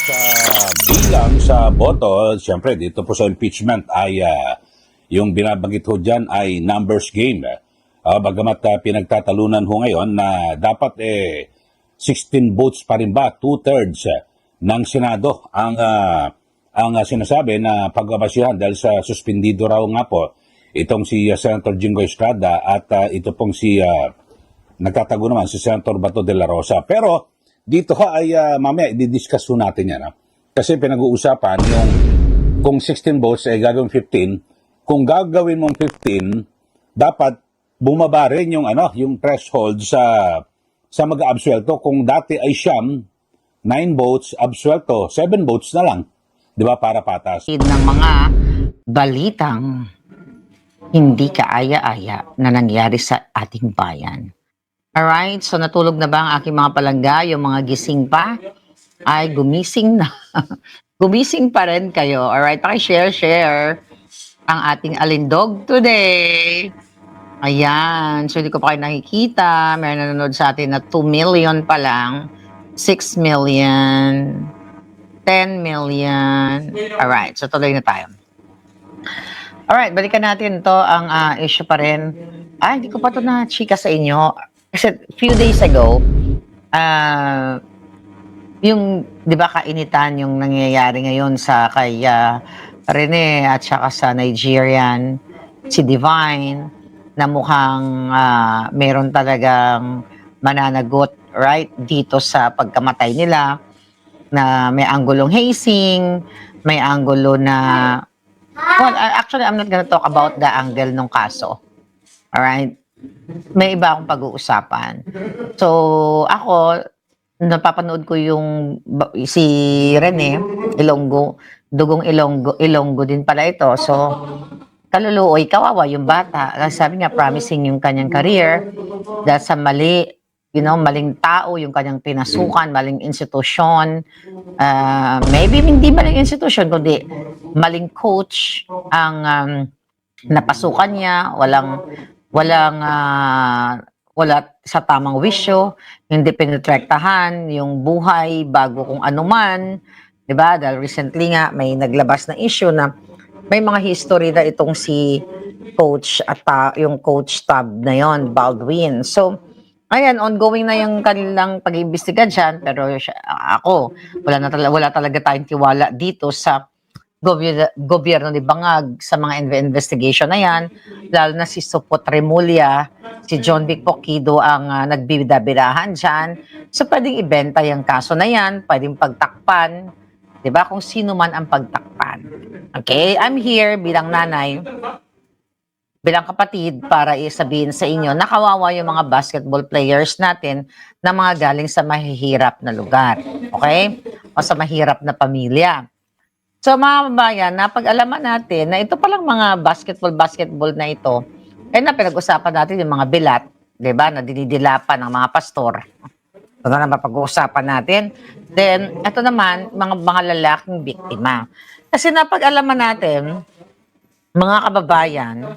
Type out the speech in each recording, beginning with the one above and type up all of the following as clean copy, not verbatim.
Sa bilang sa boto, siyempre dito po sa impeachment ay yung binabanggit ho dyan ay numbers game. Bagamat pinagtatalunan ho ngayon na dapat 16 votes pa rin ba, 2/3 ng Senado ang sinasabi na pagbabasihan dahil sa suspendido raw nga po itong si Senator Jingo Estrada at ito pong si nagtatago naman si Senator Bato de la Rosa. Pero dito ay mamaya i-discuss ho natin yan. Kasi pinag-uusapan yung kung 16 votes ay gagawin 15, kung gagawin mong 15, dapat bumaba rin yung yung threshold sa mag-absuelto. Kung dati ay siyam, 9 votes, absuelto, 7 votes na lang. 'Di ba, para patas? Ng mga balitang hindi kaaya-aya na nangyari sa ating bayan. Alright, so natulog na ba ang aking mga palangga? Yung mga gising pa ay gumising na. Gumising pa rin kayo. Alright, paki-share ang ating alindog today. Ayan, so hindi ko pa kayo nakikita. Meron nanonood sa atin na 2 million pa lang, 6 million, 10 million. Alright, so tuloy na tayo. Alright, balikan natin to ang issue pa rin. Hindi ko pa to na-chika sa inyo. Kasi few days ago, yung, di ba, kainitan yung nangyayari ngayon sa kay Rene at saka sa Nigerian, si Divine, na mukhang meron talagang mananagot, right, dito sa pagkamatay nila, na may anggulong hazing, may anggulo na, well, actually, I'm not gonna talk about the angle ng kaso. Alright? May iba akong pag-uusapan. So, ako, napapanood ko yung si Rene Ilonggo, dugong Ilonggo din pala ito. So, kaluluoy, kawawa yung bata. Kasi sabi niya, promising yung kanyang career dahil sa mali, maling tao yung kanyang pinasukan, maling institusyon. Maybe hindi maling institusyon, kundi maling coach ang napasukan niya, wala sa tamang wisyo, hindi pinitrektahan yung buhay bago kung anuman, 'di ba? Dahil recently nga may naglabas na issue na may mga history na itong si coach at yung coach tab na yon, Baldwin. So, ayan, ongoing na yung kanilang pag-iimbestiga dyan, pero ako, wala talaga tayong tiwala dito sa gobyerno ni Bangag sa mga investigation na yan, lalo na si Supot Remulla, si John Vic Poquido ang nagbibida-bidahan dyan. So, pwedeng ibenta yung kaso na yan, pwedeng pagtakpan, di ba? Kung sino man ang pagtakpan. Okay? I'm here bilang nanay, bilang kapatid, para isabihin sa inyo, nakawawa yung mga basketball players natin na mga galing sa mahihirap na lugar. Okay? O sa mahirap na pamilya. So mga kababayan, napag-alaman natin na ito palang mga basketball na ito, na pinag-usapan natin yung mga bilat, di ba, na dinidilapan ng mga pastor. Ito na mapag-uusapan natin. Then, ito naman, mga lalaking biktima. Kasi napag-alaman natin, mga kababayan,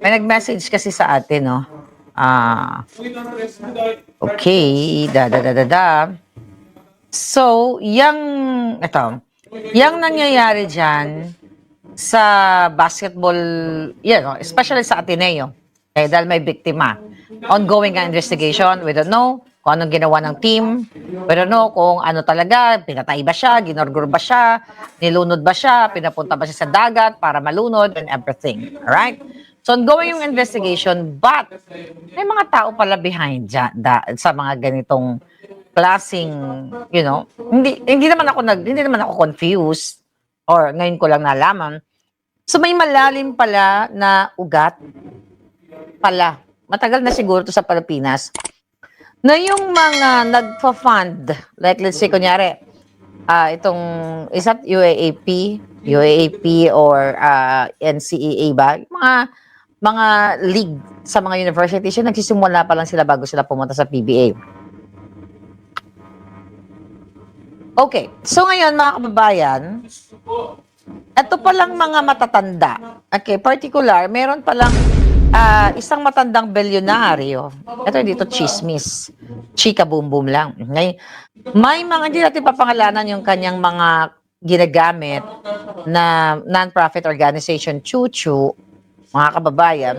may nag-message kasi sa atin, no? Okay, So, yung nangyayari dyan sa basketball, especially sa Ateneo, dahil may biktima. Ongoing ang investigation, we don't know kung anong ginawa ng team, we don't know kung ano talaga, pinatay ba siya, ginorgor ba siya, nilunod ba siya, pinapunta ba siya sa dagat para malunod, and everything. Alright? So, ongoing yung investigation, but may mga tao pala behind dyan, sa mga ganitong klaseng, hindi naman ako confused, or ngayon ko lang nalaman. So may malalim pala na ugat pala. Matagal na siguro to sa Pilipinas. Na yung mga nagfa-fund, like let's say kunyari, itong isat UAAP or NCAA ba? Mga league sa mga universities, yung nagsisimula pa lang sila bago sila pumunta sa PBA. Okay, so ngayon mga kababayan, ito palang mga matatanda. Okay, particular, meron palang isang matandang bilyonaryo, ito hindi to chismis, chika boom boom lang. Okay? May mga, hindi natin papangalanan yung kanyang mga ginagamit na non-profit organization, Chuchu, mga kababayan.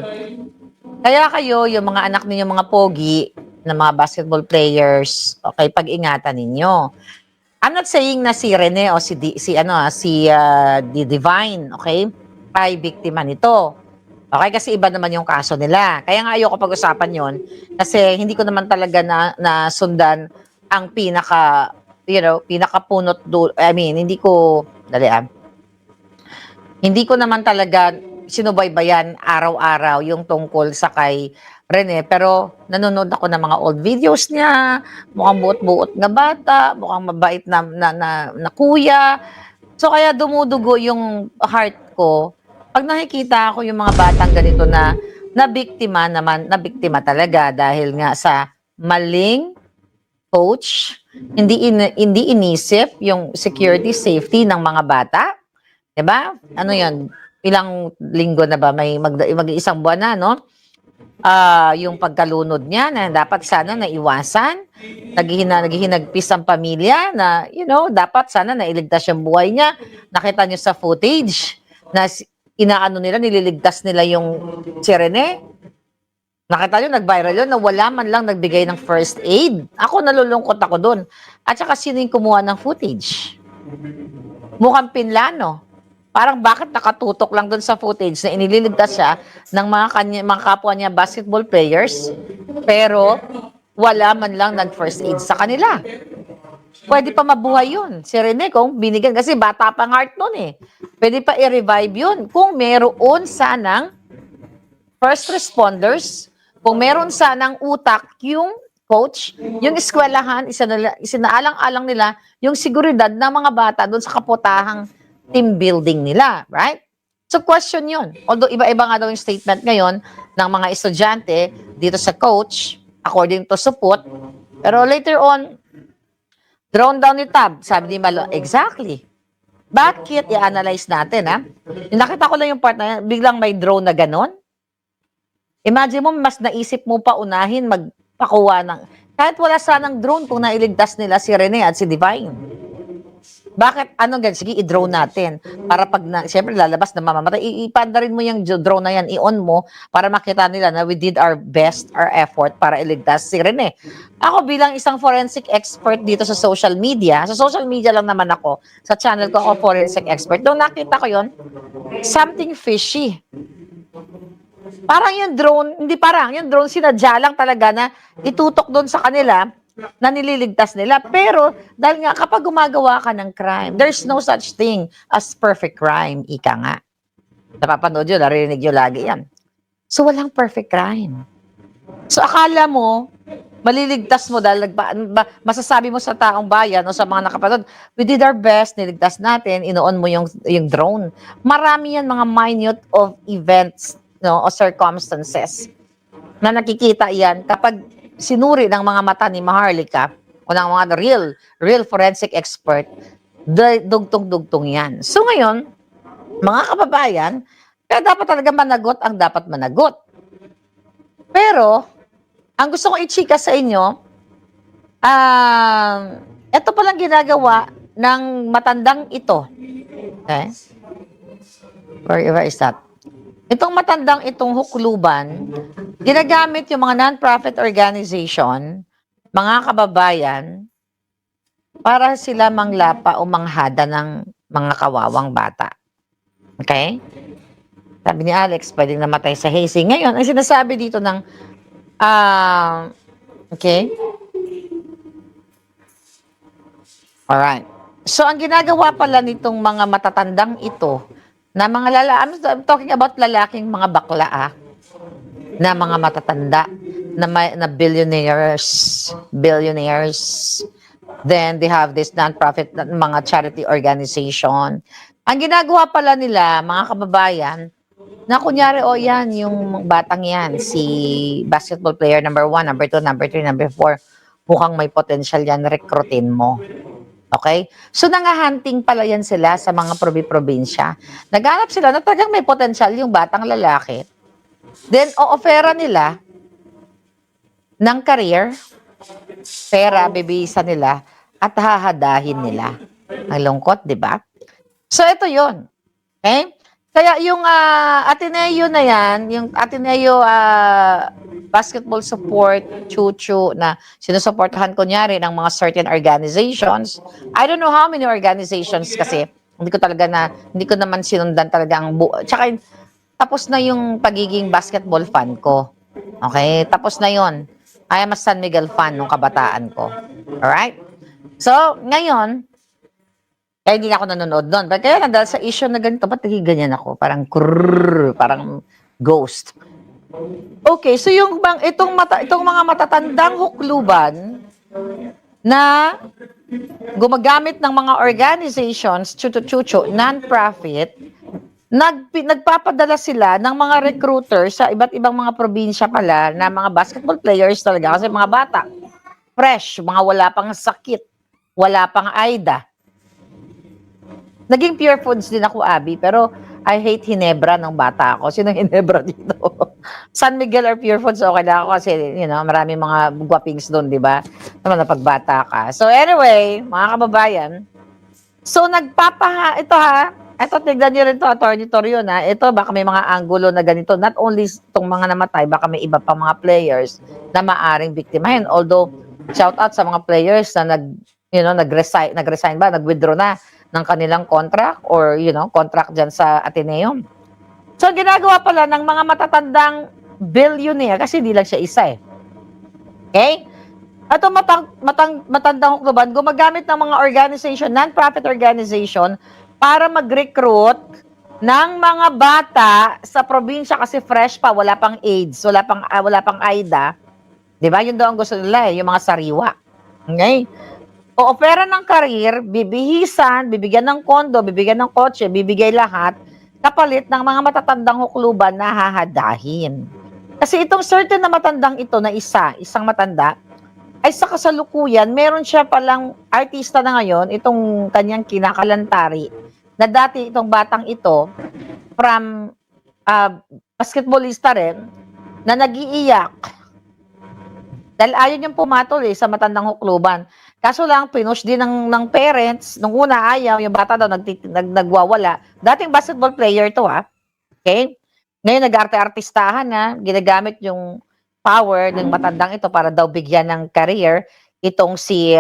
Kaya kayo, yung mga anak ninyo, mga pogi, na mga basketball players, okay, pag-ingatan ninyo. I'm not saying na si Rene o si Divine, okay, ay biktima nito. Okay, kasi iba naman yung kaso nila. Kaya nga ayoko pag-usapan yon kasi hindi ko naman talaga na sundan ang pinakapunot I mean, hindi ko naman talaga sinubaybayan araw-araw yung tungkol sa kay Rene, pero nanonood ako ng mga old videos niya, mukhang buot-buot na bata, mukhang mabait na kuya. So kaya dumudugo yung heart ko pag nakikita ko yung mga batang ganito na biktima talaga dahil nga sa maling coach, hindi inisip yung security safety ng mga bata. 'Di ba? Ano 'yon? Ilang linggo na ba mag-iisang buwan na, no? Yung pagkalunod niya na dapat sana naiwasan, naghihinagpis ang pamilya na, dapat sana nailigtas yung buhay niya. Nakita niyo sa footage na nililigtas nila yung si Rene. Nakita niyo, nag-viral yun na wala man lang nagbigay ng first aid. Ako, nalulungkot ako doon. At saka sino yung kumuha ng footage? Mukhang Pinlano. Parang bakit nakatutok lang doon sa footage na inililigtas siya ng mga kapwa niya basketball players, pero wala man lang nag-first aid sa kanila. Pwede pa mabuhay yun. Si Rene, kung binigyan, kasi bata pang heart nun eh. Pwede pa i-revive yun. Kung meron sanang first responders, kung meron sanang utak yung coach, yung eskwelahan, isinaalang-alang nila yung seguridad ng mga bata doon sa kaputahang team building nila, right? So question yun. Although iba-iba nga daw yung statement ngayon ng mga estudyante dito sa coach, according to Supot, pero later on, drone down ni Tab, sabi ni Malo, exactly. Bakit? I-analyze natin, ha? Yung nakita ko lang yung part na yan, biglang may drone na ganon. Imagine mo, mas naisip mo pa unahin magpakuha ng, kahit wala sanang drone kung nailigtas nila si Rene at si Divine. Bakit? Sige, i-drone natin. Para siyempre lalabas na mamamatay, ipanda rin mo yung drone na yan, i-on mo, para makita nila na we did our best, our effort, para iligtas si Rene. Ako bilang isang forensic expert dito sa social media lang naman ako, sa channel ko ako forensic expert, doon nakita ko yon something fishy. Parang yung drone sinadya lang talaga na itutok doon sa kanila, na nililigtas nila. Pero, dahil nga kapag gumagawa ka ng crime, there's no such thing as perfect crime, ika nga. Napapanood yun, narinig yun lagi yan. So, walang perfect crime. So, akala mo, maliligtas mo dahil masasabi mo sa taong bayan o sa mga nakapanood, we did our best, niligtas natin, inoon mo yung drone. Marami yan mga minute of events, o circumstances na nakikita yan kapag sinuri ng mga mata ni Maharlika o ng mga real forensic expert, dugtong-dugtong yan. So ngayon, mga kababayan, kaya dapat talaga managot ang dapat managot. Pero, ang gusto kong i-chika sa inyo, ito palang ginagawa ng matandang ito. Okay? Where is that? Itong matandang itong hukluban, ginagamit yung mga non-profit organization, mga kababayan, para sila manglapa o manghada ng mga kawawang bata. Okay? Sabi ni Alex, pwedeng namatay sa hazing. Ngayon, ang sinasabi dito ng, okay? Alright. So, ang ginagawa pala nitong mga matatandang ito, na mga I'm talking about lalaking mga bakla, na mga matatanda, na billionaires, then they have this non-profit, mga charity organization. Ang ginagawa pala nila, mga kababayan, na kunyari, yan, yung batang yan, si basketball player number 1, number 2, number 3, number 4, mukhang may potential yan, rekrutin mo. Okay? So, nangahunting pala yan sila sa mga probinsya. Naghanap sila na talagang may potensyal yung batang lalaki Then, o-offera nila ng career, pera, bibisa nila, at hahadahin nila. Ang lungkot, di ba? So, ito yon. Okay? Kaya yung Ateneo na yan, yung Ateneo basketball support, chuchu, na sinusuportahan kunyari ng mga certain organizations. I don't know how many organizations kasi hindi ko naman sinundan talaga ang tsaka tapos na yung pagiging basketball fan ko. Okay? Tapos na yon. I am a San Miguel fan nung kabataan ko. Alright? So, ngayon, kaya hindi na ako nanonood doon. But kaya lang, dahil sa issue na ganito, ba't naging ganyan ako? Parang krrrr, parang ghost. Okay, so itong mga matatandang hukluban na gumagamit ng mga organizations, chuchu, non-profit, nagpapadala sila ng mga recruiter sa iba't ibang mga probinsya pala na mga basketball players talaga kasi mga bata, fresh, mga wala pang sakit, wala pang AIDA. Naging Pure Foods din ako, Abby, pero I hate Hinebra nung bata ako. Sino Hinebra dito? San Miguel or Pure Foods, okay lang ako kasi, marami mga guwapings doon, di ba? Naman na pagbata ka. So anyway, mga kababayan, so ito, tignan nyo rin to, Attorney Torion, ha? Ito, baka may mga angulo na ganito. Not only itong mga namatay, baka may iba pa mga players na maaring biktimahin. Although, shout out sa mga players na nag-resign ba, nag-withdraw na ng kanilang contract or, contract dyan sa Ateneo. So, ginagawa pala ng mga matatandang billionaire, kasi hindi lang siya isa eh. Okay? At matandang hukluban, gumagamit ng mga organization, non-profit organization, para mag-recruit ng mga bata sa probinsya kasi fresh pa, wala pang AIDS, wala pang AIDA. 'Di ba? Yun daw ang gusto nila yung mga sariwa. Okay? O-opera ng career, bibihisan, bibigyan ng kondo, bibigyan ng kotse, bibigay lahat, kapalit ng mga matatandang hukluban na hahadahin. Kasi itong certain na matandang ito na isang matanda, ay sa kasalukuyan, meron siya palang artista na ngayon, itong kanyang kinakalantari, na dati itong batang ito, from basketballista rin, na nag-iiyak. Dahil ayaw niyang pumatol sa matandang hukluban. Kaso lang, pinush din ng parents. Nung una, ayaw. Yung bata daw nagwawala. Dating basketball player to, Okay? Ngayon, nag-arte-artistahan na. Ginagamit yung power ng matandang ito para daw bigyan ng career. Itong si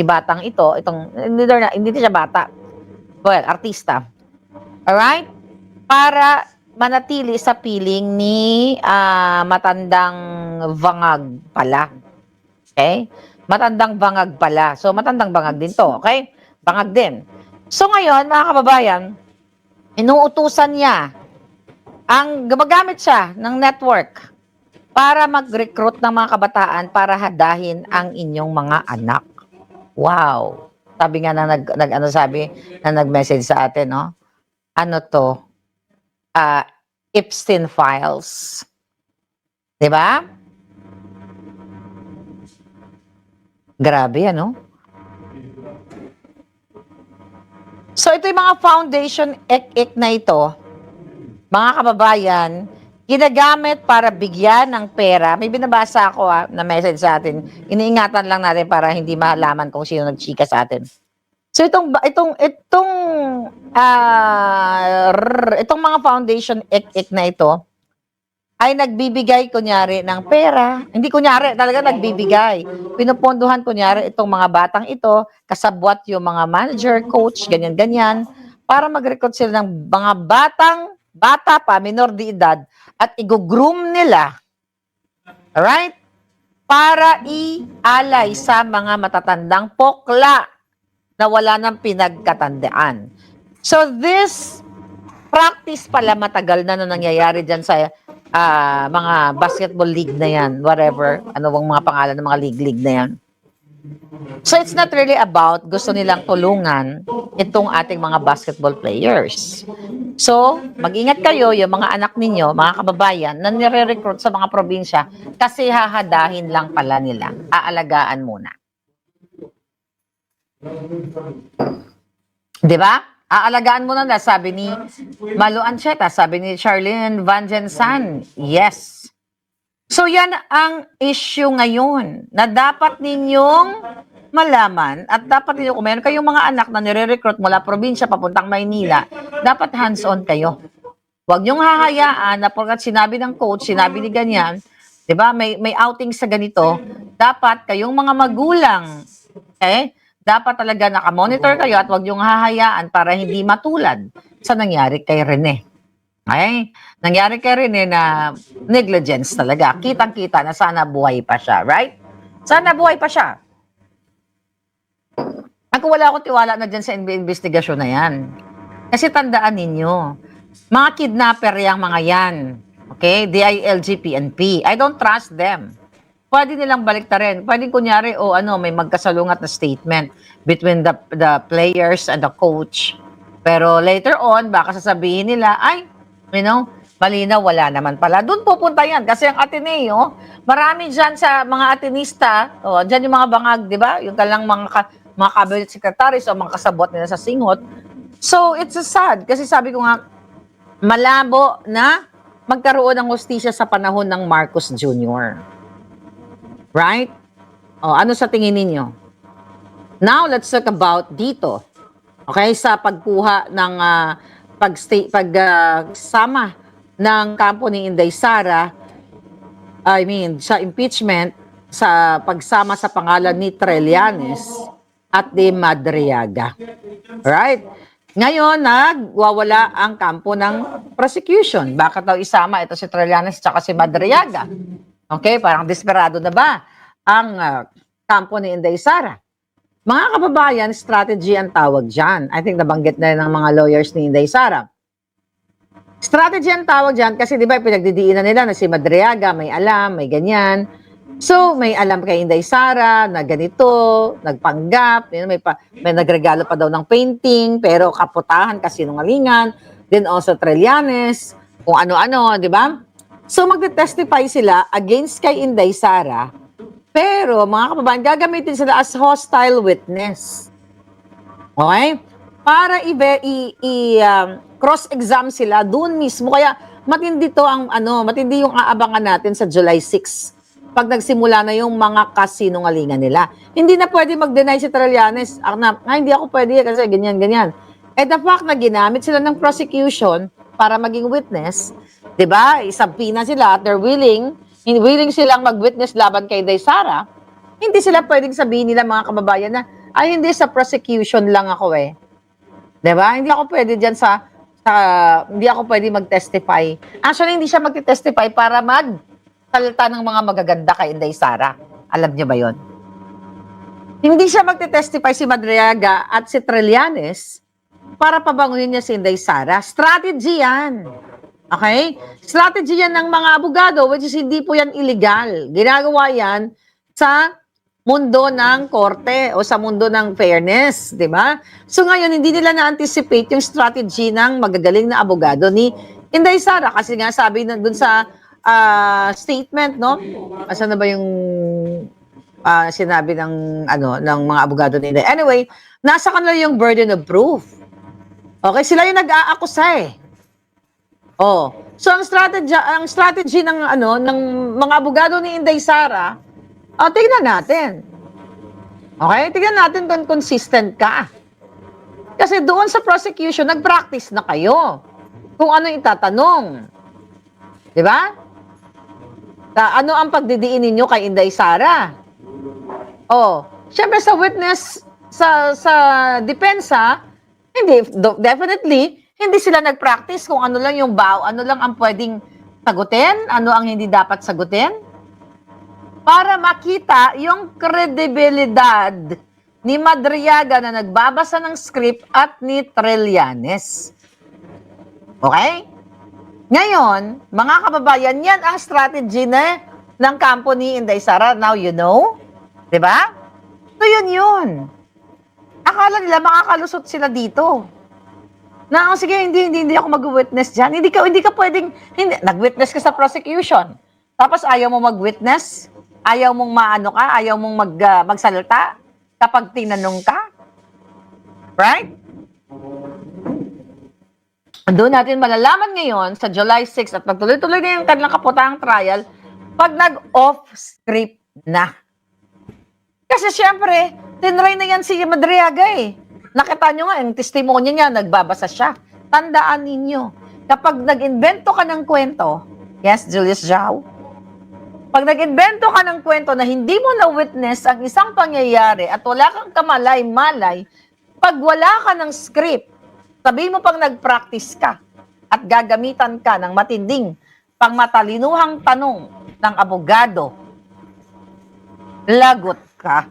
batang ito. Hindi siya bata. Well, artista. Alright? Para manatili sa piling ni matandang vangag pala. Okay? Matandang bangag pala. So, matandang bangag din to. Okay? Bangag din. So, ngayon, mga kababayan, inuutusan niya gumagamit siya ng network para mag-recruit ng mga kabataan para hadahin ang inyong mga anak. Wow. Sabi nga na nag-message sa atin, no? Ano to? Epstein Files. 'Di ba? Grabe, ano? So, ito yung mga foundation ek-ek na ito, mga kababayan, ginagamit para bigyan ng pera. May binabasa ako na message sa atin. Iniingatan lang natin para hindi malaman kung sino nagchika sa atin. So, itong mga foundation ek-ek na ito, ay nagbibigay kunyari ng pera. Hindi kunyari, talaga nagbibigay. Pinupondohan kunyari itong mga batang ito, kasabwat yung mga manager, coach, ganyan-ganyan, para mag-recruit sila ng mga bata pa, minor de edad, at i-groom nila. Alright? Para i-alay sa mga matatandang pokla na wala nang pinagkatandaan. So this practice pala matagal na nangyayari dyan sa mga basketball league na yan, whatever, ano bang mga pangalan ng mga league na yan. So it's not really about gusto nilang tulungan itong ating mga basketball players. So, mag-ingat kayo, yung mga anak ninyo, mga kababayan, na nire-recruit sa mga probinsya kasi hahadahin lang pala nila. Aalagaan muna. Di ba? Aalagaan mo na na, sabi ni Malu Ancheta, sabi ni Charlene Van Jensen. Yes. So yan ang issue ngayon na dapat ninyong malaman at dapat ninyo kung meron kayong mga anak na nire-recruit mula probinsya papuntang Maynila, dapat hands-on kayo. Huwag niyong hahayaan na porkat sinabi ng coach, sinabi ni ganyan, 'di ba? May outing sa ganito, dapat kayong mga magulang, dapat talaga naka-monitor kayo at huwag niyong hahayaan para hindi matulad sa nangyari kay Rene. Nangyari kay Rene na negligence talaga. Kitang-kita na sana buhay pa siya, right? Sana buhay pa siya. Ako wala akong tiwala na dyan sa investigasyon na yan. Kasi tandaan ninyo, mga kidnapper yung mga yan. Okay? DILG, PNP. I don't trust them. Pwede nilang baliktarin. Pwede kunyari, may magkasalungat na statement between the players and the coach. Pero later on, baka sasabihin nila, malinaw, wala naman pala. Doon pupunta yan. Kasi ang Ateneo, marami dyan sa mga Atenista, dyan yung mga bangag, di ba? Yung kalang mga cabinet secretaries o mga kasabot nila sa singot. So, it's sad. Kasi sabi ko nga, malabo na magkaroon ng hustisya sa panahon ng Marcos Jr. Right? Ano sa tingin ninyo? Now, let's talk about dito. Okay, sa pagkuha ng pagsama ng kampo ni Inday Sara, sa impeachment, sa pagsama sa pangalan ni Trillanes at ni Madriaga. Right? Ngayon, nagwawala ang kampo ng prosecution. Bakit daw isama ito si Trillanes at si Madriaga? Okay, parang desperado na ba ang kampo ni Inday Sara? Mga kababayan, strategy ang tawag dyan. I think nabanggit na ng mga lawyers ni Inday Sara. Strategy ang tawag dyan kasi di ba pinagdidiinan nila na si Madriaga may alam, may ganyan. So, may alam kay Inday Sara na ganito, nagpanggap, may nagregalo pa daw ng painting, pero kaputahan, kasinungalingan, then also Trillanes, kung ano-ano, di ba? So, magte-testify sila against kay Inday Sara. Pero, mga kababayan, gagamitin sila as hostile witness. Okay? Para cross-exam sila doon mismo. Kaya, matindi yung aabangan natin sa July 6. Pag nagsimula na yung mga kasinungalingan nila. Hindi na pwede mag-deny si Trillanes. Hindi ako pwede kasi ganyan. The fact na ginamit sila ng prosecution para maging witness, di ba? Isampina sila at they're willing silang mag-witness laban kay Inday Sara, hindi sila pwedeng sabihin nila mga kababayan na, hindi sa prosecution lang ako eh. Diba? Hindi ako pwede dyan hindi ako pwede mag-testify. Actually, hindi siya mag-testify para magsalita ng mga magaganda kay Inday Sara. Alam niyo ba yon? Hindi siya mag-testify si Madriaga at si Trillanes para pabangunin niya si Inday Sara. Strategy yan. Okay? Strategy yan ng mga abogado, which is hindi po yan illegal. Ginagawa yan sa mundo ng korte o sa mundo ng fairness, di ba? So ngayon, hindi nila na-anticipate yung strategy ng magagaling na abogado ni Inday Sara. Kasi nga sabi na dun sa statement, no? Asan na ba yung sinabi ng mga abogado ni Inday? Anyway, nasa kanila yung burden of proof. Okay, sila yung nag-aakusa eh. So ang strategy ng mga abogado ni Inday Sara, tingnan natin. Okay? Tingnan natin kung consistent ka. Kasi doon sa prosecution, nag-practice na kayo. Kung ano itatanong. 'Di ba? Ano ang pagdidiin ninyo kay Inday Sara? Syempre sa witness sa depensa, definitely hindi sila nag-practice kung ano lang ano lang ang pwedeng sagutin, ano ang hindi dapat sagutin. Para makita yung kredibilidad ni Madriaga na nagbabasa ng script at ni Trillanes. Okay? Ngayon, mga kababayan, yan ang strategy ng kampo ni Inday Sara. Now you know. Diba? So yun. Akala nila makakalusot sila dito. Sige, hindi ako mag-witness dyan. Hindi ka pwedeng, nag-witness ka sa prosecution. Tapos ayaw mo mag-witness, ayaw mong ayaw mong magsalita kapag tinanong ka. Right? Doon natin malalaman ngayon sa July 6 at pagtuloy-tuloy na yung kanilang kaputahang trial pag nag-off script na. Kasi syempre, tinry na yan si Madriaga eh. Nakita nyo nga, yung testimonya niya, nagbabasa siya. Tandaan ninyo, kapag nag-invento ka ng kwento, yes, Julius Zhao, pag nag-invento ka ng kwento na hindi mo na-witness ang isang pangyayari at wala kang kamalay-malay, pag wala ka ng script, sabihin mo pang nag-practice ka at gagamitan ka ng matinding pangmatalinuhang tanong ng abogado, lagot ka.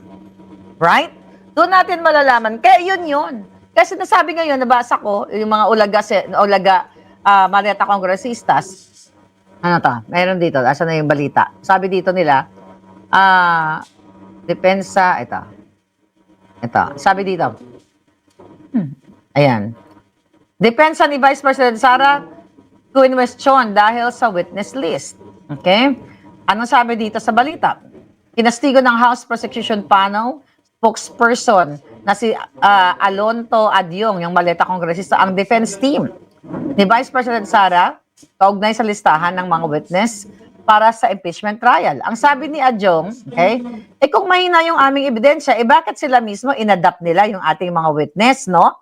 Right? Doon natin malalaman. Kaya yun. Kasi nasabi ngayon, nabasa ko, yung mga Marieta Congresistas, ano to? Mayroon dito. Asa na yung balita? Sabi dito nila, depensa, ito. Sabi dito, ayan. Depensa ni Vice President Sara Quinwestión dahil sa witness list. Okay? Anong sabi dito sa balita? Kinastigo ng House Prosecution Panel, spokesperson na si Alonto Adyong, yung Maleta Kongresista, ang defense team ni Vice President Sara, kaugnay sa listahan ng mga witness para sa impeachment trial. Ang sabi ni Adyong, okay, kung mahina yung aming ebidensya, bakit sila mismo inadapt nila yung ating mga witness, no?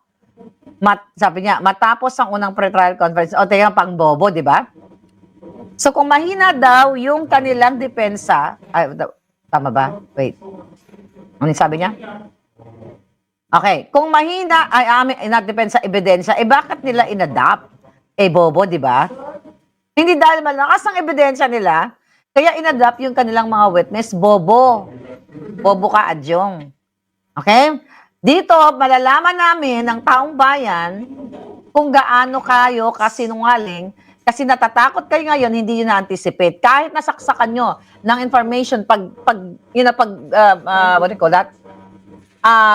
Sabi niya, matapos ang unang pre-trial conference, teka, pang bobo, di ba? So, kung mahina daw yung kanilang depensa, tama ba? Wait. Ano sabi niya? Okay. Kung mahina ay aming inadepensa ebidensya, bakit nila inadapt? Bobo, di ba? Hindi dahil malakas ang ebidensya nila, kaya inadapt yung kanilang mga witness, bobo. Bobo ka, Adyong. Okay? Dito, malalaman namin ng taong bayan kung gaano kayo kasinungaling kasi natatakot kayo ngayon, hindi yun na-anticipate. Kahit nasaksakan nyo ng information, what do you call that?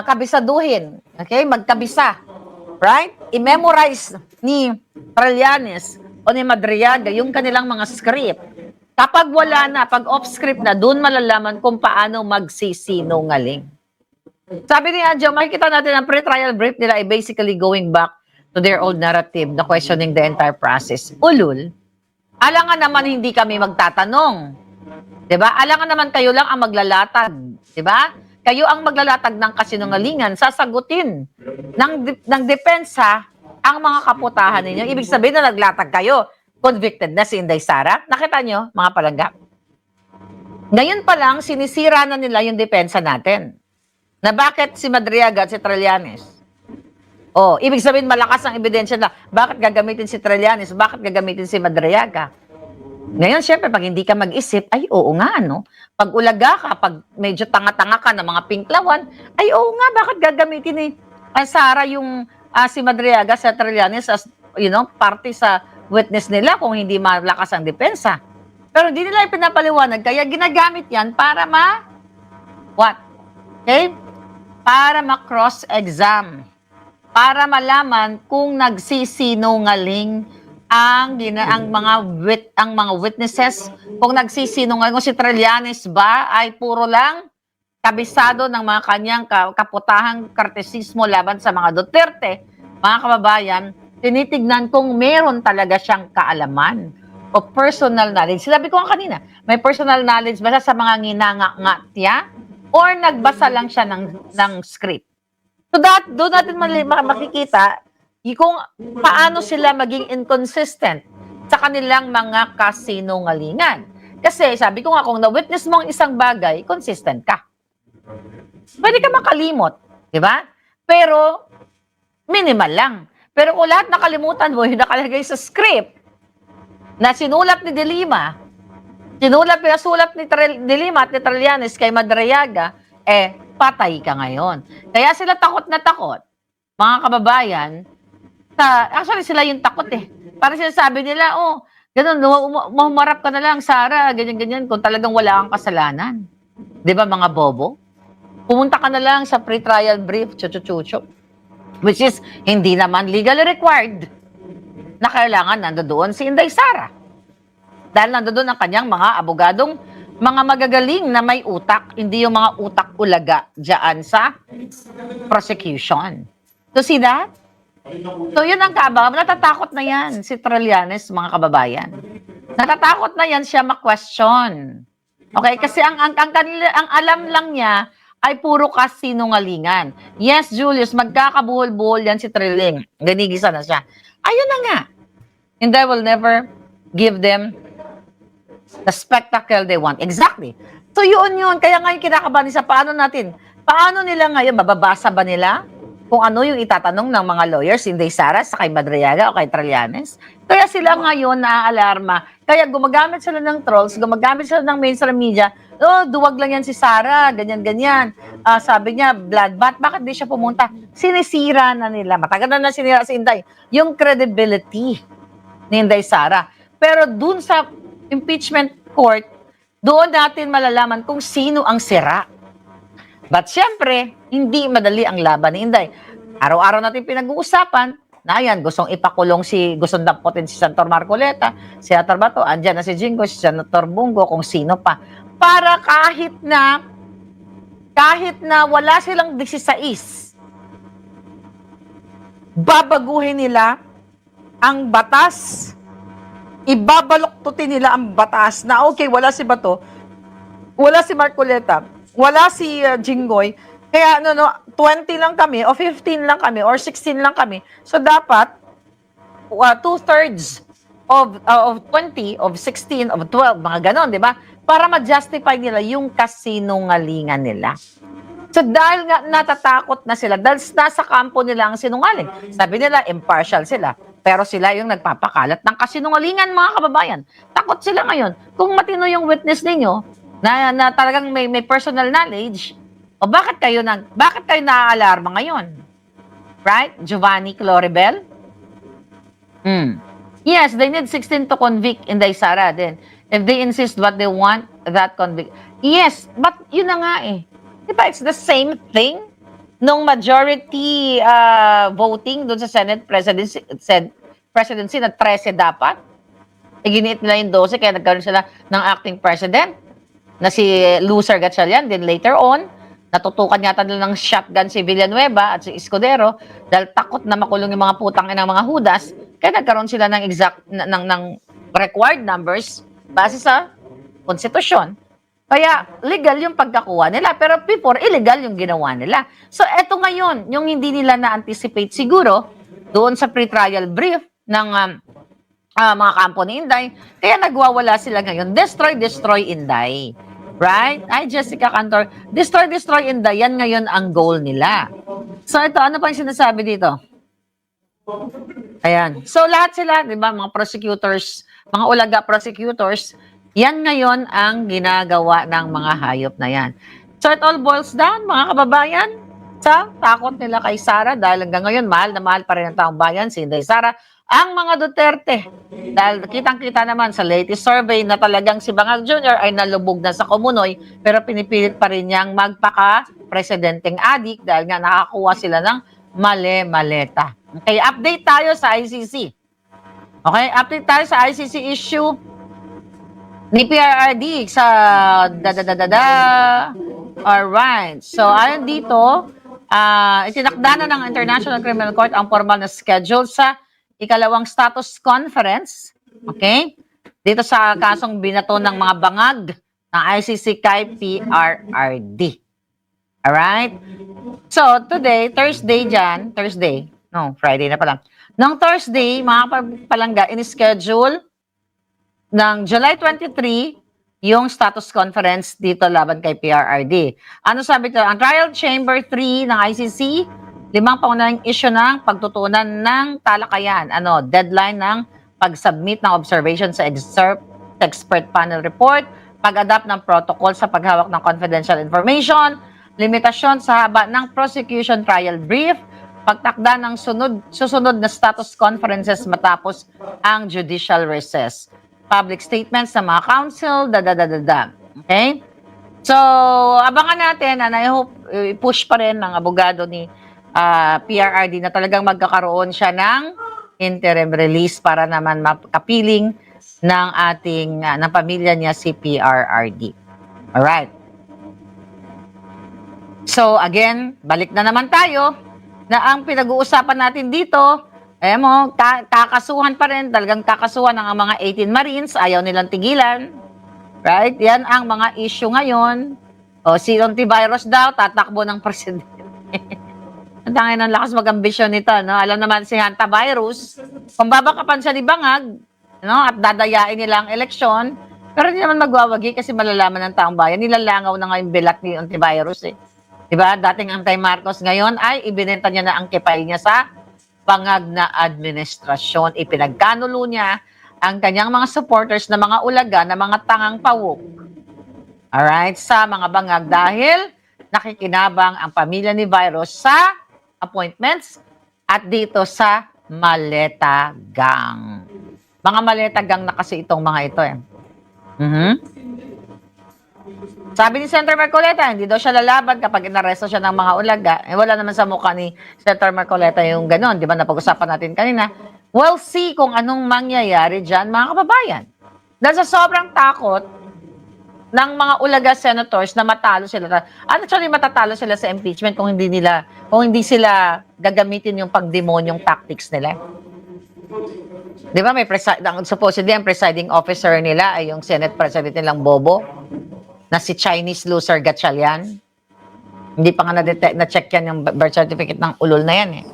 Kabisaduhin. Okay? Magkabisa. Right? I-memorize ni Trillanes o ni Madriaga yung kanilang mga script. Kapag wala na, pag off-script na, doon malalaman kung paano magsisinungaling. Sabi ni Adjo, makikita natin ang pre-trial brief nila ay basically going back to their old narrative na questioning the entire process. Ulul, alangan naman hindi kami magtatanong. Diba? Alangan naman kayo lang ang maglalatag. Diba? Kayo ang maglalatag ng kasinungalingan, sasagutin ng depensa ang mga kaputahan ninyo. Ibig sabihin na naglatag kayo, convicted na si Inday Sara. Nakita nyo, mga palangga? Ngayon pa lang, sinisira na nila yung depensa natin. Na bakit si Madriaga at si Trillanes? Ibig sabihin malakas ang ebidensya na bakit gagamitin si Trillanes, bakit gagamitin si Madriaga? Ngayon, syempre, pag hindi ka mag-isip, ay oo nga, no? Pag ulaga ka, pag medyo tanga-tanga ka ng mga pinklawan, ay oo nga, bakit gagamitin ni Sara yung si Madriaga sa Trillanes as, parte sa witness nila kung hindi malakas ang depensa. Pero hindi nila ipinapaliwanag, kaya ginagamit yan para what? Okay? Para ma-cross-exam. Para malaman kung nagsisinungaling ang mga witnesses, kung nagsisinungaling, kung si Trillanes ba ay puro lang kabisado ng mga kanyang kaputahang kartesismo laban sa mga Duterte. Mga kababayan, tinitignan kung meron talaga siyang kaalaman o personal knowledge. Sinabi ko kanina, may personal knowledge ba sa mga nginanga-nga or nagbasa lang siya ng script. So doon natin makikita kung paano sila maging inconsistent sa kanilang mga kasinungalingan. Kasi sabi ko nga, kung na-witness mo ang isang bagay, consistent ka. Pwede ka makalimot, di ba? Pero minimal lang. Pero kung lahat nakalimutan mo, yung nakalagay sa script na sinulat ni De Lima, pinasulat ni De Lima at ni Trillanes kay Madriaga, patay ka ngayon. Kaya sila takot na takot, mga kababayan, actually sila yung takot Parang sinasabi nila, ganun, humarap ka na lang, Sara, ganyan-ganyan, kung talagang wala kang kasalanan. Di ba, mga bobo? Pumunta ka na lang sa pre-trial brief, chuchu-chuchu, which is hindi naman legally required na kailangan nandoon si Inday Sara. Dahil nandoon ang kanyang mga abogadong, mga magagaling na may utak, hindi yung mga utak-ulaga dyan sa prosecution. So see that? So yun ang kaabang. Natatakot na yan si Trillanes, mga kababayan. Natatakot na yan siya ma-question. Okay? Kasi ang alam lang niya ay puro kasinungalingan. Yes, Julius, magkakabuhol-buhol yan si Trilling. Ganigisa na siya. Ayun na nga. And I will never give them the spectacle they want. Exactly. So yun. Kaya ngayon kinakabahan sa paano nila ngayon, mababasa ba nila kung ano yung itatanong ng mga lawyers, Inday Sara, sa kay Madriaga o kay Trillanes? Kaya sila ngayon naaalarma. Kaya gumagamit sila ng trolls, gumagamit sila ng mainstream media. Oh, duwag lang yan si Sara, ganyan-ganyan. Sabi niya, bloodbath, bakit di siya pumunta? Sinisira na nila. Matagal na sinira si Inday. Yung credibility ni Inday Sara. Pero dun sa impeachment court, doon natin malalaman kung sino ang sira. But syempre, hindi madali ang laban ni Inday. Araw-araw natin pinag-uusapan na yan, gustong damputin si Senator Marcoleta, si Senator Bato, andyan na si Jingo, si Senator Bungo, kung sino pa. Para kahit na wala silang 16, babaguhin nila ang batas, ibabaluktutin nila ang batas na okay, wala si Bato, wala si Marcoleta, wala si Jinggoy, kaya 20 lang kami, o 15 lang kami, or 16 lang kami. So dapat, 2/3 of 20, of 16, of 12, mga ganon, di ba? Para ma-justify nila yung kasinungalingan nila. So dahil nga natatakot na sila, dahil nasa kampo nila ang sinungaling. Sabi nila, impartial sila. Pero sila yung nagpapakalat ng kasinungalingan, mga kababayan. Takot sila ngayon. Kung matino yung witness ninyo, na talagang may personal knowledge, o bakit kayo naaalarma ngayon? Right? Giovanni Claribel? Yes, they need 16 to convict Inday Sara then. If they insist what they want, that convict. Yes, but yun na nga eh. Diba, it's the same thing nung majority voting doon sa Senate presidency na 13 dapat. Iginiit nila yung 12 kaya nagkaroon sila ng acting president na si Loser Gatchalian. Then later on, natutukan yata nila ng shotgun si Villanueva at si Escudero dahil takot na makulong yung mga putang ng mga hudas. Kaya nagkaroon sila ng ng required numbers base sa konstitusyon. Kaya legal yung pagkakuha nila. Pero before, illegal yung ginawa nila. So eto ngayon, yung hindi nila na-anticipate siguro doon sa pre-trial brief ng mga kampo ni Inday, kaya nagwawala sila ngayon. Destroy Inday. Right? Ay, Jessica Cantor, destroy Inday. Yan ngayon ang goal nila. So ito, ano pa yung sinasabi dito? Ayan. So lahat sila, di ba, mga prosecutors, mga ulaga prosecutors, yan ngayon ang ginagawa ng mga hayop na yan. So it all boils down, mga kababayan, sa takot nila kay Sara dahil hanggang ngayon, mahal na mahal pa rin ang taong bayan, si Inday Sara, ang mga Duterte. Dahil kitang-kita naman sa latest survey na talagang si Bangag Jr. ay nalubog na sa Komunoy, pero pinipilit pa rin niyang magpaka-presidenteng adik dahil nga nakakuha sila ng male-maleta. Okay, update tayo sa ICC. Okay, update tayo sa ICC issue ni PRRD sa Alright. So, ayon dito, itinakda na ng International Criminal Court ang formal na schedule sa ikalawang status conference. Okay? Dito sa kasong binato ng mga bangag ng ICC kay PRRD. Alright? So, today, Friday na pala. Noong Thursday, mga palangga, in-schedule ng July 23, yung status conference dito laban kay PRRD. Ano sabi ito? Ang Trial Chamber 3 ng ICC, 5 pangunahing issue ng pagtutunan ng talakayan. Deadline ng pag-submit ng observation sa expert panel report, pag-adapt ng protocol sa paghawak ng confidential information, limitasyon sa haba ng prosecution trial brief, pagtakda ng susunod na status conferences matapos ang judicial recess, public statements sa mga counsel, Okay? So, abangan natin, and I hope push pa rin ng abogado ni PRRD na talagang magkakaroon siya ng interim release para naman makapiling ng ng pamilya niya si PRRD. Alright. So, again, balik na naman tayo na ang pinag-uusapan natin dito, kakasuhan pa rin, talagang kakasuhan ng mga 18 Marines, ayaw nilang tigilan. Right? Yan ang mga issue ngayon. O, si antivirus daw, tatakbo ng presidente. Ang tangin ng lakas mag-ambisyon nito, no? Alam naman si hantavirus, kung babakapan siya ni Bangag, no? At dadayain nila ang eleksyon, pero hindi naman magwawagi kasi malalaman ng taong bayan. Nilalangaw na nga yung bilat ni antivirus, eh. Diba? Dating anti-Marcos ngayon ay ibinenta niya na ang kipay niya sa Bangag na administrasyon. Ipinagkanulo niya ang kanyang mga supporters na mga ulaga, na mga tangang pawok. Alright? Sa mga Bangag dahil nakikinabang ang pamilya ni Virus sa appointments at dito sa Maleta Gang. Mga Maleta Gang na kasi itong mga ito, eh. Sabi ni Senator Marcoleta, hindi daw siya lalaban kapag inaresto siya ng mga ulaga. Eh, wala naman sa mukha ni Senator Marcoleta yung ganon. Di ba, napag-usapan natin kanina. We'll see kung anong mangyayari dyan, mga kababayan. Dahil sa sobrang takot ng mga ulaga senators na matalo sila. Actually, matatalo sila sa impeachment kung hindi sila gagamitin yung pagdemonyong tactics nila. Di ba, supposedly ang presiding officer nila ay yung Senate President nilang Bobo, na si Chinese loser Gatchalian. Hindi pa nga na-check yan yung birth certificate ng ulol na yan, eh.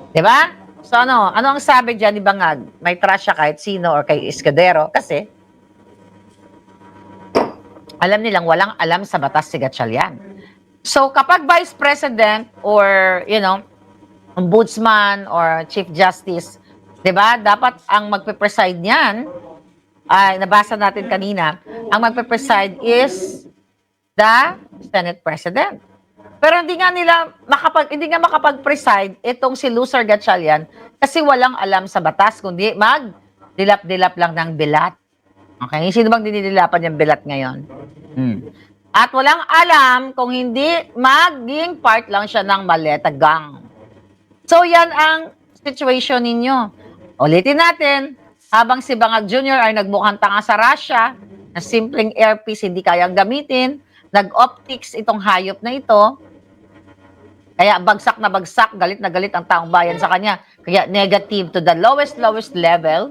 Di ba? So ano ang sabi dyan ni Bangag? May trust siya kahit sino or kay Escudero kasi alam nilang walang alam sa batas si Gatchalian. So kapag Vice President or, Ombudsman or Chief Justice, di ba, dapat ang magpe-preside niyan, ay nabasa natin kanina, ang magpe-preside is the Senate President. Pero hindi nga makapag-preside itong si Loser Gatchalian kasi walang alam sa batas, kundi mag-dilap-dilap lang ng bilat. Okay? Sino bang dinidilapan yung bilat ngayon? At walang alam kung hindi maging part lang siya ng Maleta Gang. So yan ang situation ninyo. Ulitin natin, habang si Bangag Jr. ay nagmukhang tanga sa Russia, na simpleng earpiece hindi kayang gamitin, nag-optics itong hayop na ito, kaya bagsak na bagsak, galit na galit ang taong bayan sa kanya, kaya negative to the lowest level,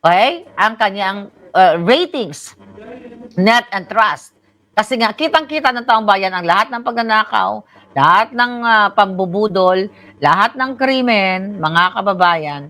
okay, ang kanyang ratings, net and trust. Kasi nga, kitang-kita ng taong bayan ang lahat ng pagnanakaw, lahat ng pambubudol, lahat ng krimen, mga kababayan.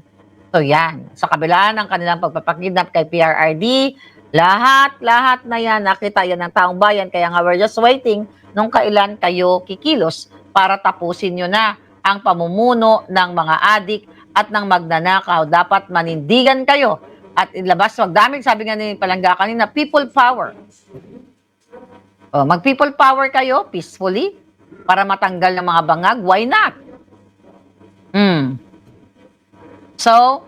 So yan, sa kabila ng kanilang pagpapakidnap kay PRRD, lahat na yan, nakita yan ng taong bayan. Kaya nga we're just waiting nung kailan kayo kikilos para tapusin nyo na ang pamumuno ng mga adik at ng magnanakaw. Dapat manindigan kayo at ilabas, wag daming, sabi nga ni Palangga kanina, people power. Mag-people power kayo peacefully para matanggal ng mga bangag. Why not? So,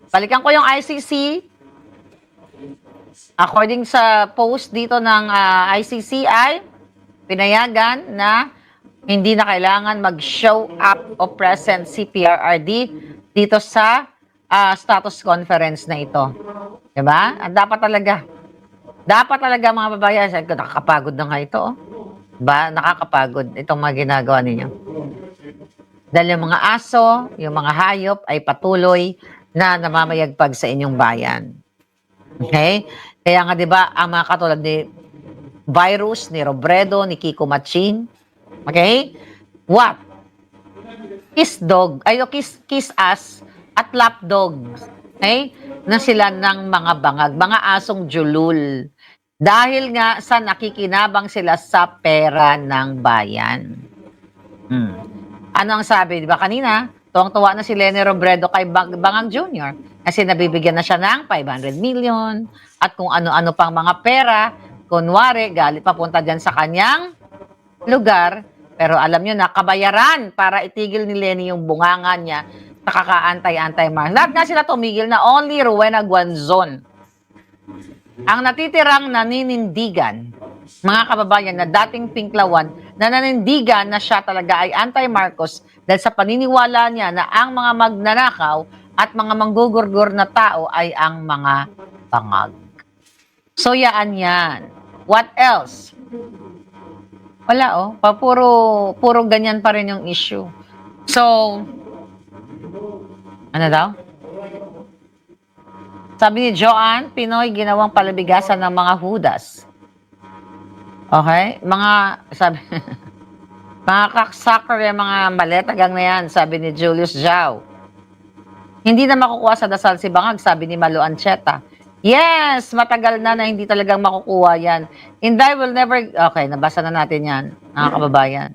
balikan ko yung ICC. According sa post dito ng ICC ay pinayagan na hindi na kailangan mag-show up o present si PRRD dito sa status conference na ito. Diba? At dapat talaga mga babayan, nakakapagod na nga ito. Diba? Nakakapagod itong mga ginagawa ninyo. Dahil yung mga aso, yung mga hayop ay patuloy na namamayagpag sa inyong bayan. Okay? Kaya nga 'di ba, ang mga katulad ni Virus, ni Robredo, ni Kiko Maching, okay? What? Kiss us at lap dogs. Okay? Na sila ng mga bangag, mga asong julul. Dahil nga sa nakikinabang sila sa pera ng bayan. Ano ang sabi, di ba kanina? Tuwang-tuwa na si Leni Robredo kay Bangag Jr. Kasi nabibigyan na siya ng 500 million at kung ano-ano pang mga pera. Kunwari, galit papunta dyan sa kanyang lugar. Pero alam nyo na, kabayaran para itigil ni Leni yung bunganga niya sa kaka-antay-antay-mar. Lahat nga sila tumigil na only Rowena Guanzon. Ang natitirang naninindigan, mga kababayan na dating pinklawan, na nanindigan na siya talaga ay anti-Marcos dahil sa paniniwala niya na ang mga magnanakaw at mga manggugurgur na tao ay ang mga bangag. So yaan yan. What else? Wala puro ganyan pa rin yung issue. So, ano daw? Sabi ni Joanne, Pinoy ginawang palabigasan ng mga hudas. Okay? Sabi, mga kaksaker yung mga maletagang na yan, sabi ni Julius Zhao. Hindi na makukuha sa dasal si Bangag, sabi ni Malu Ancheta. Yes, matagal na hindi talagang makukuha yan. Inday will never... Okay, nabasa na natin yan, mga kababayan.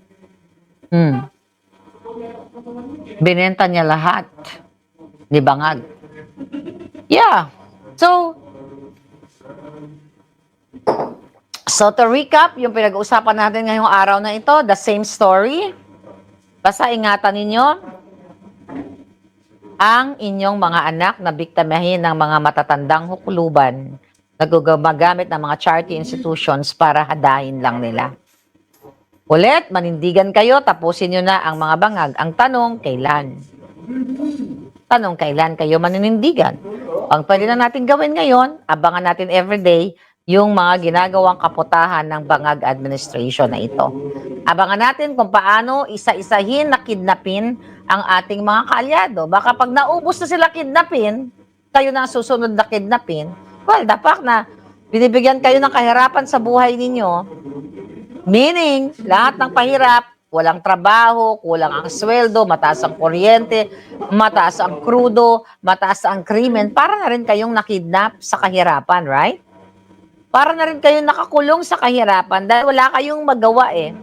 Binenta niya lahat ni Bangag. Yeah. So to recap, yung pinag-uusapan natin ngayong araw na ito, the same story. Basta ingatan ninyo ang inyong mga anak na biktimahin ng mga matatandang hukluban na gumagamit ng mga charity institutions para hadahin lang nila. Ulit, manindigan kayo, tapusin nyo na ang mga bangag. Ang tanong, kailan? Tanong, kailan kayo maninindigan? Ang pwede na natin gawin ngayon, abangan natin everyday yung mga ginagawang kaputahan ng bangag administration na ito. Abangan natin kung paano isa-isahin na kidnapin ang ating mga kaalyado. Baka pag naubos na sila kidnapin, kayo na susunod na kidnapin, well, dapat na binibigyan kayo ng kahirapan sa buhay ninyo. Meaning, lahat ng pahirap, walang trabaho, kulang ang sweldo, mataas ang kuryente, mataas ang krudo, mataas ang krimen, para na rin kayong nakidnap sa kahirapan, right? Para na rin kayong nakakulong sa kahirapan dahil wala kayong magawa eh.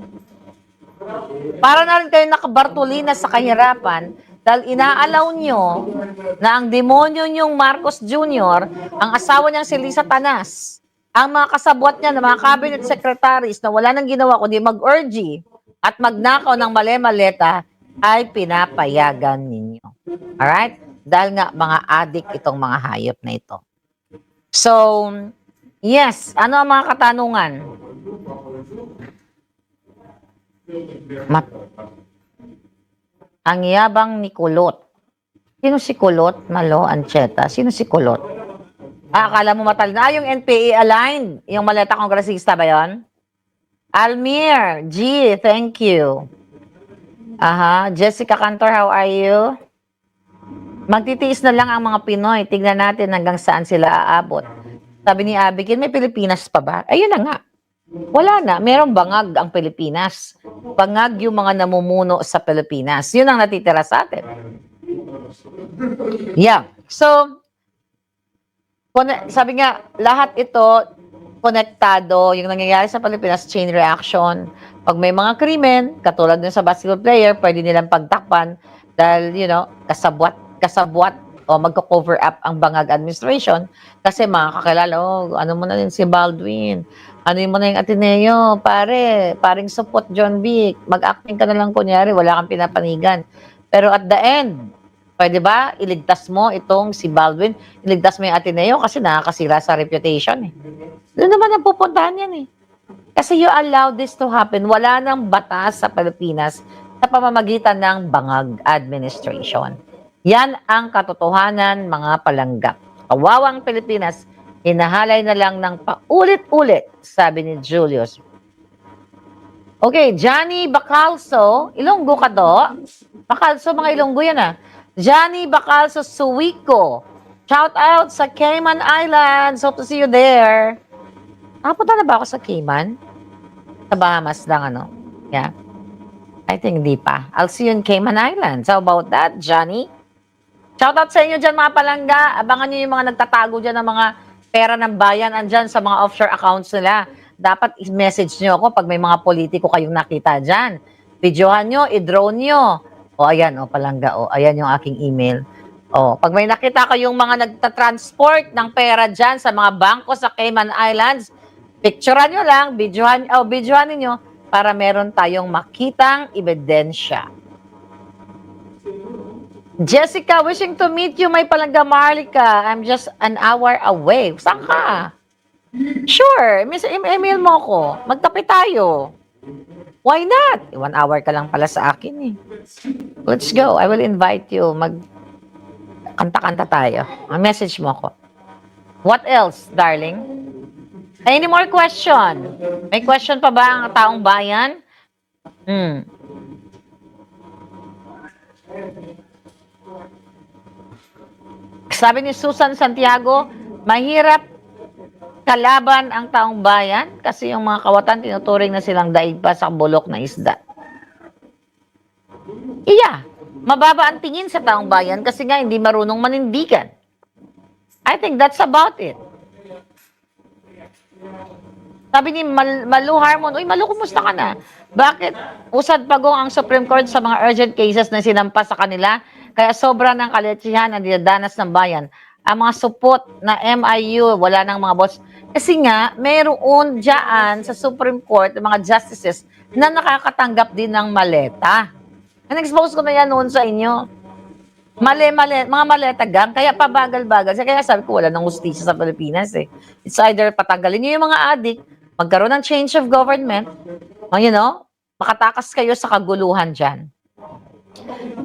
Para na rin kayong nakabartulina sa kahirapan dahil inaalaw nyo na ang demonyo nyong Marcos Jr., ang asawa niyang si Lisa Tanas, ang mga kasabwat niya na mga cabinet secretaries na wala nang ginawa kundi mag-orgy at magnakaw ng mali-maleta ay pinapayagan ninyo. Alright? Dahil nga mga adik itong mga hayop na ito. So, yes, ano ang mga katanungan? Ang yabang ni Kulot. Sino si Kulot? Malo Ancheta. Sino si Kulot? Akala mo matalino. Yung NPA aligned. Yung maleta kongresista ba yon? Almir, G, thank you. Jessica Cantor, how are you? Magtitiis na lang ang mga Pinoy. Tignan natin hanggang saan sila aabot. Sabi ni Abigail, may Pilipinas pa ba? Ayun na nga. Wala na. Merong bangag ang Pilipinas. Bangag yung mga namumuno sa Pilipinas. Yun ang natitira sa atin. Yeah. So, sabi nga, lahat ito konektado, yung nangyayari sa Pilipinas, chain reaction. Pag may mga krimen, katulad din sa basketball player, pwede nilang pagtakpan dahil, kasabwat o magko-cover up ang bangag administration kasi makakakilala, ano mo na din si Baldwin, ano mo na yung Ateneo, paring support John Vic, mag-acting ka na lang kunyari, wala kang pinapanigan. Pero at the end, pwede ba iligtas mo itong si Baldwin, iligtas mo yung Ateneo kasi nakakasira sa reputation eh. Doon naman ang pupuntahan yan eh. Kasi you allow this to happen. Wala nang batas sa Pilipinas sa pamamagitan ng bangag administration. Yan ang katotohanan, mga palanggap. Kawawang Pilipinas, hinahalay na lang ng paulit-ulit, sabi ni Julius. Okay, Johnny Bacalso, Ilonggo ka to? Bacalso, mga Ilonggo yan ah. Johnny Bacalso Suwico, shout out sa Cayman Islands, hope to see you there. Punta na ba ako sa Cayman? Sa Bahamas lang, Yeah. I think hindi pa. I'll see you in Cayman Islands. How about that, Johnny? Shoutout sa inyo dyan, mga palangga. Abangan nyo yung mga nagtatago dyan ng mga pera ng bayan andyan sa mga offshore accounts nila. Dapat i-message nyo ako pag may mga politiko kayong nakita dyan. Videohan nyo, i-drone nyo. Ayan, palangga. Ayan yung aking email. Pag may nakita kayong mga nagtatransport ng pera dyan sa mga bangko sa Cayman Islands, picturean nyo lang, videohan ninyo para meron tayong makitang ebidensya. Jessica, wishing to meet you, my palangga Marlica. I'm just an hour away. Saan ka? Sure, email mo ko. Magkape tayo. Why not? 1 hour ka lang pala sa akin eh. Let's go. I will invite you. Kanta-kanta tayo. Message mo ko. What else, darling? Any more question? May question pa ba ang taong bayan? Sabi ni Susan Santiago, mahirap kalaban ang taong bayan kasi yung mga kawatan tinuturing na silang daig pa sa bulok na isda. Iya, mababa ang tingin sa taong bayan kasi nga hindi marunong manindigan. I think that's about it. Sabi ni Malu Harmon, uy Malu, kumusta ka na? Bakit usad pagong ang Supreme Court sa mga urgent cases na sinampas sa kanila? Kaya sobra ng kaletsihan ang dinadanas ng bayan. Ang mga supot na MIU, wala nang mga boss. Kasi nga, mayroon dyan sa Supreme Court, mga justices na nakakatanggap din ng maleta. Nag-expose ko na yan noon sa inyo. Mali, mga maleta gang, kaya pabagal-bagal. Kaya sabi ko, wala nang hustisya sa Pilipinas eh. It's either patagalin nyo yung mga adik, magkaroon ng change of government, makatakas kayo sa kaguluhan dyan.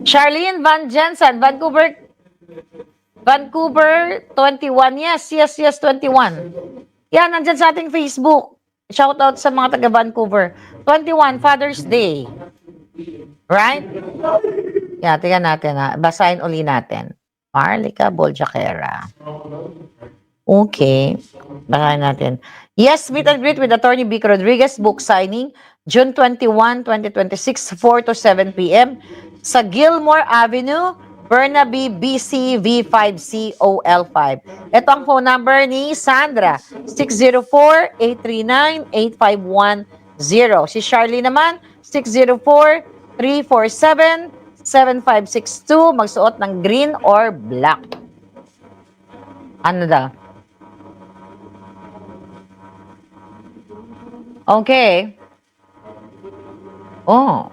Charlene Van Jensen, Vancouver 21. Yes, 21. Yan, nandyan sa ating Facebook. Shout out sa mga taga Vancouver. 21, Father's Day. Right? Yan, tingnan natin ha. Basahin uli natin. Marlica Boljaquera. Okay. Basahin natin. Yes, meet and greet with Attorney Vic Rodriguez, book signing, June 21, 2026, 4 to 7 p.m. sa Gilmore Avenue, Burnaby, BC, V5COL5. Ito ang phone number ni Sandra, 604-839-8510. Si Charlie naman, 604-347-7562. Magsuot ng green or black. Ano daw? Okay. Oh,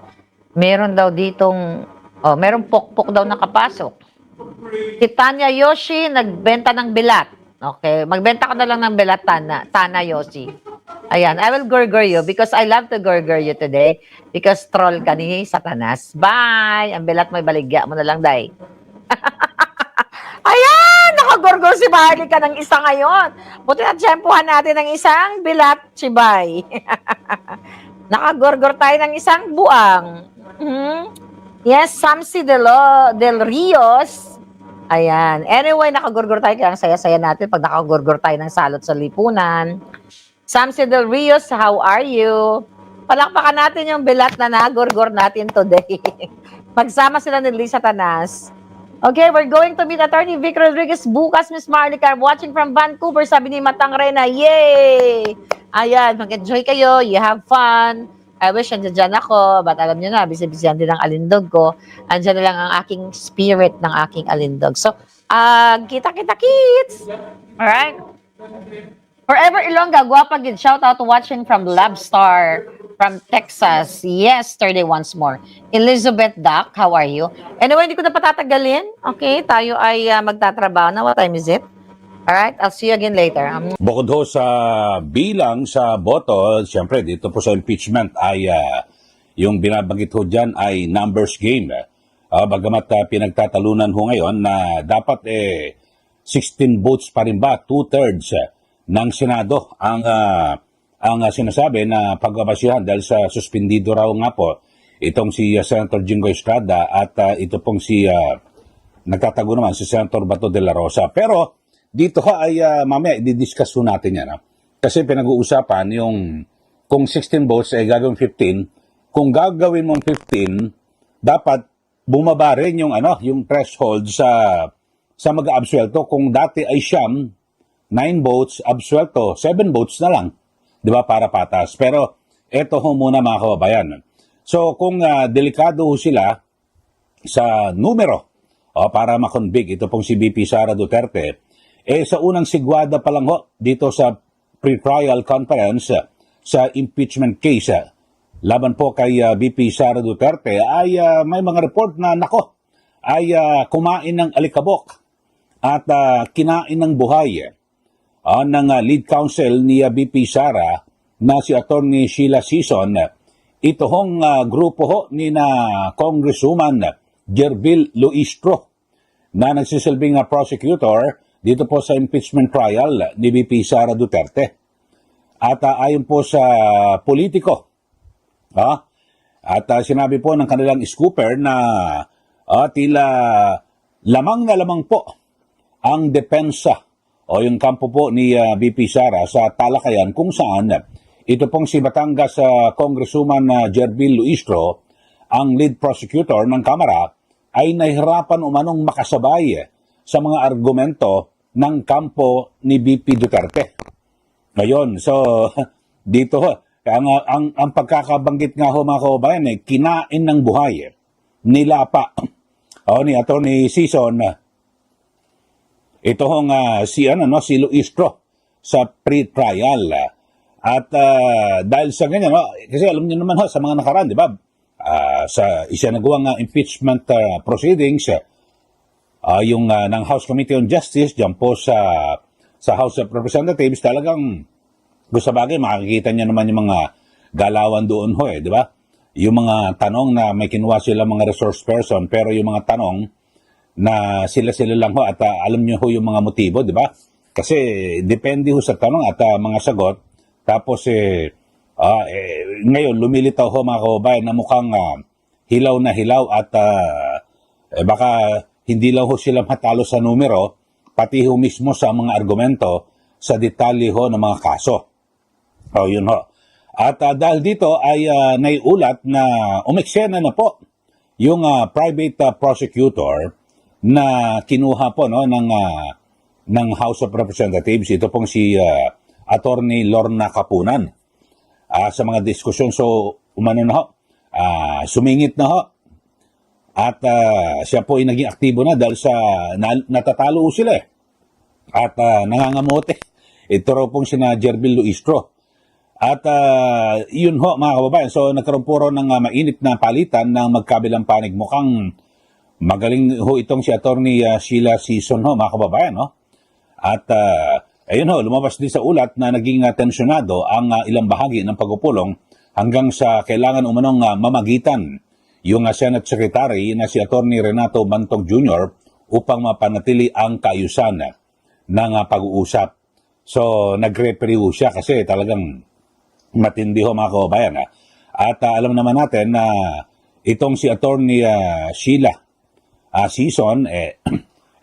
meron daw ditong, meron pokpok daw nakapasok. Si Tanya Yoshi, nagbenta ng bilat. Okay, magbenta ka na lang ng bilat, Tana Yoshi. Ayan, I will gurgur you because I love to gurgur you today because troll ka ni Satanas. Bye! Ang bilat mo, ibaligya mo na lang, day. Ayan! Nakagurgur si Maharlika ng isa ngayon. Buti na tsempuhan natin ng isang bilat, si Bay. Nakagurgur tayo ng isang buang. Yes, Samsi Del Rios. Ayan. Anyway, nakagurgur tayo. Kaya ang saya-saya natin pag nakagurgur tayo ng salot sa lipunan. Samsi Del Rios, how are you? Palakpakan natin yung bilat na nagurgur natin today. Magsama sila ni Lisa Tanas. Okay, we're going to meet Attorney Vic Rodriguez bukas, Miss Marlica. Watching from Vancouver, sabi ni Matang Rena. Yay! Ayan, mag-enjoy kayo. You have fun. I wish andyan ako, but alam nyo na, busy-busyan din ang alindog ko. Andyan na lang ang aking spirit ng aking alindog. So, kita-kita kids! Alright? Forever Ilongga, guwapa gid. Shout out to watching from Labstar from Texas. Yesterday once more. Elizabeth Duck, how are you? Anyway, hindi ko na patatagalin. Okay, tayo ay magtatrabaho na. What time is it? Alright, I'll see you again later. Bukod ho sa bilang sa boto, siyempre dito po sa impeachment ay yung binabanggit ho dyan ay numbers game. Bagamat pinagtatalunan ho ngayon na dapat 16 votes pa rin ba, 2/3 ng Senado ang sinasabi na pagbabasihan dahil sa suspendido raw nga po itong si Senator Jinggoy Estrada at ito pong si nagtatago naman si Senator Bato de la Rosa. Pero dito ay mamaya i-discuss ho natin yan. Kasi pinag-uusapan yung kung 16 votes ay gagawin 15, kung gagawin mong 15, dapat bumaba rin yung threshold sa mag-absuelto. Kung dati ay siyam, 9 votes, absuelto, 7 votes na lang. Di ba, para patas. Pero, eto ho muna mga kababayan. So, kung delikado ho sila sa numero para makonvict, ito pong si VP Sara Duterte, sa unang sigwada pa lang ho, dito sa pre-trial conference sa impeachment case, laban po kay VP Sara Duterte, ay may mga report na, ay kumain ng alikabok at kinain ng buhay ng lead counsel ni VP Sara na si Attorney Sheila Sison. Ito hong grupo ho ni na Congresswoman Gerbil Luistro na nagsisilbing prosecutor dito po sa impeachment trial ni VP Sara Duterte. At ayon po sa politiko, at sinabi po ng kanilang scooper na tila lamang na lamang po ang depensa o yung kampo po ni VP Sara sa talakayan kung saan ito pong si Batangas Congresswoman Jerbil Luistro, ang lead prosecutor ng Kamara, ay nahihirapan umanong makasabay sa mga argumento ng kampo ni VP Duterte. Ngayon, so dito ang pagkakabanggit nga ho mga kababayan, kinain ng buhay, nilapa ni Attorney Sison, ito hong si Luistro sa pre-trial. At dahil sa ganyan, kasi alam niyo naman sa mga nakaraan, di ba? Sa isinagawang impeachment proceedings, yung ng House Committee on Justice, dyan po sa House of Representatives, talagang gusto bagay, makikita niyo naman yung mga galawan doon ho, di ba? Yung mga tanong na may kinuha sila mga resource person, pero yung mga tanong na sila-sila lang ho at alam niyo ho yung mga motibo, di ba? Kasi depende ho sa tanong at mga sagot. Tapos ngayon lumilitaw ho mga kababayan na mukhang hilaw na hilaw at baka hindi lang ho sila matalo sa numero, pati ho mismo sa mga argumento, sa detalye ho ng mga kaso. Yun ho. At dahil dito ay naiulat na umeksena na po yung private prosecutor na kinuha po ng House of Representatives. Ito pong si Attorney Lorna Kapunan. Sa mga diskusyon, so umano na ho, sumingit na ho. At siya po ay naging aktibo na dahil sa natatalo sila at nangangamote. Ito raw pong sina Jerbil Luistro. At yun ho mga kababayan, so nagkaroon po ng mainit na palitan ng magkabilang panig. Mukhang magaling ho itong si Attorney Sheila Sison ho mga kababayan. At ayun ho, lumabas din sa ulat na naging tensyonado ang ilang bahagi ng pagpupulong hanggang sa kailangan umanong mamagitan yung Senate Secretary na si Attorney Renato Bantog Jr. upang mapanatili ang kaayusan ng pag-uusap. So nag-referee siya kasi talagang matindi ho mga kababayan. At alam naman natin na itong si Attorney Sheila Sison,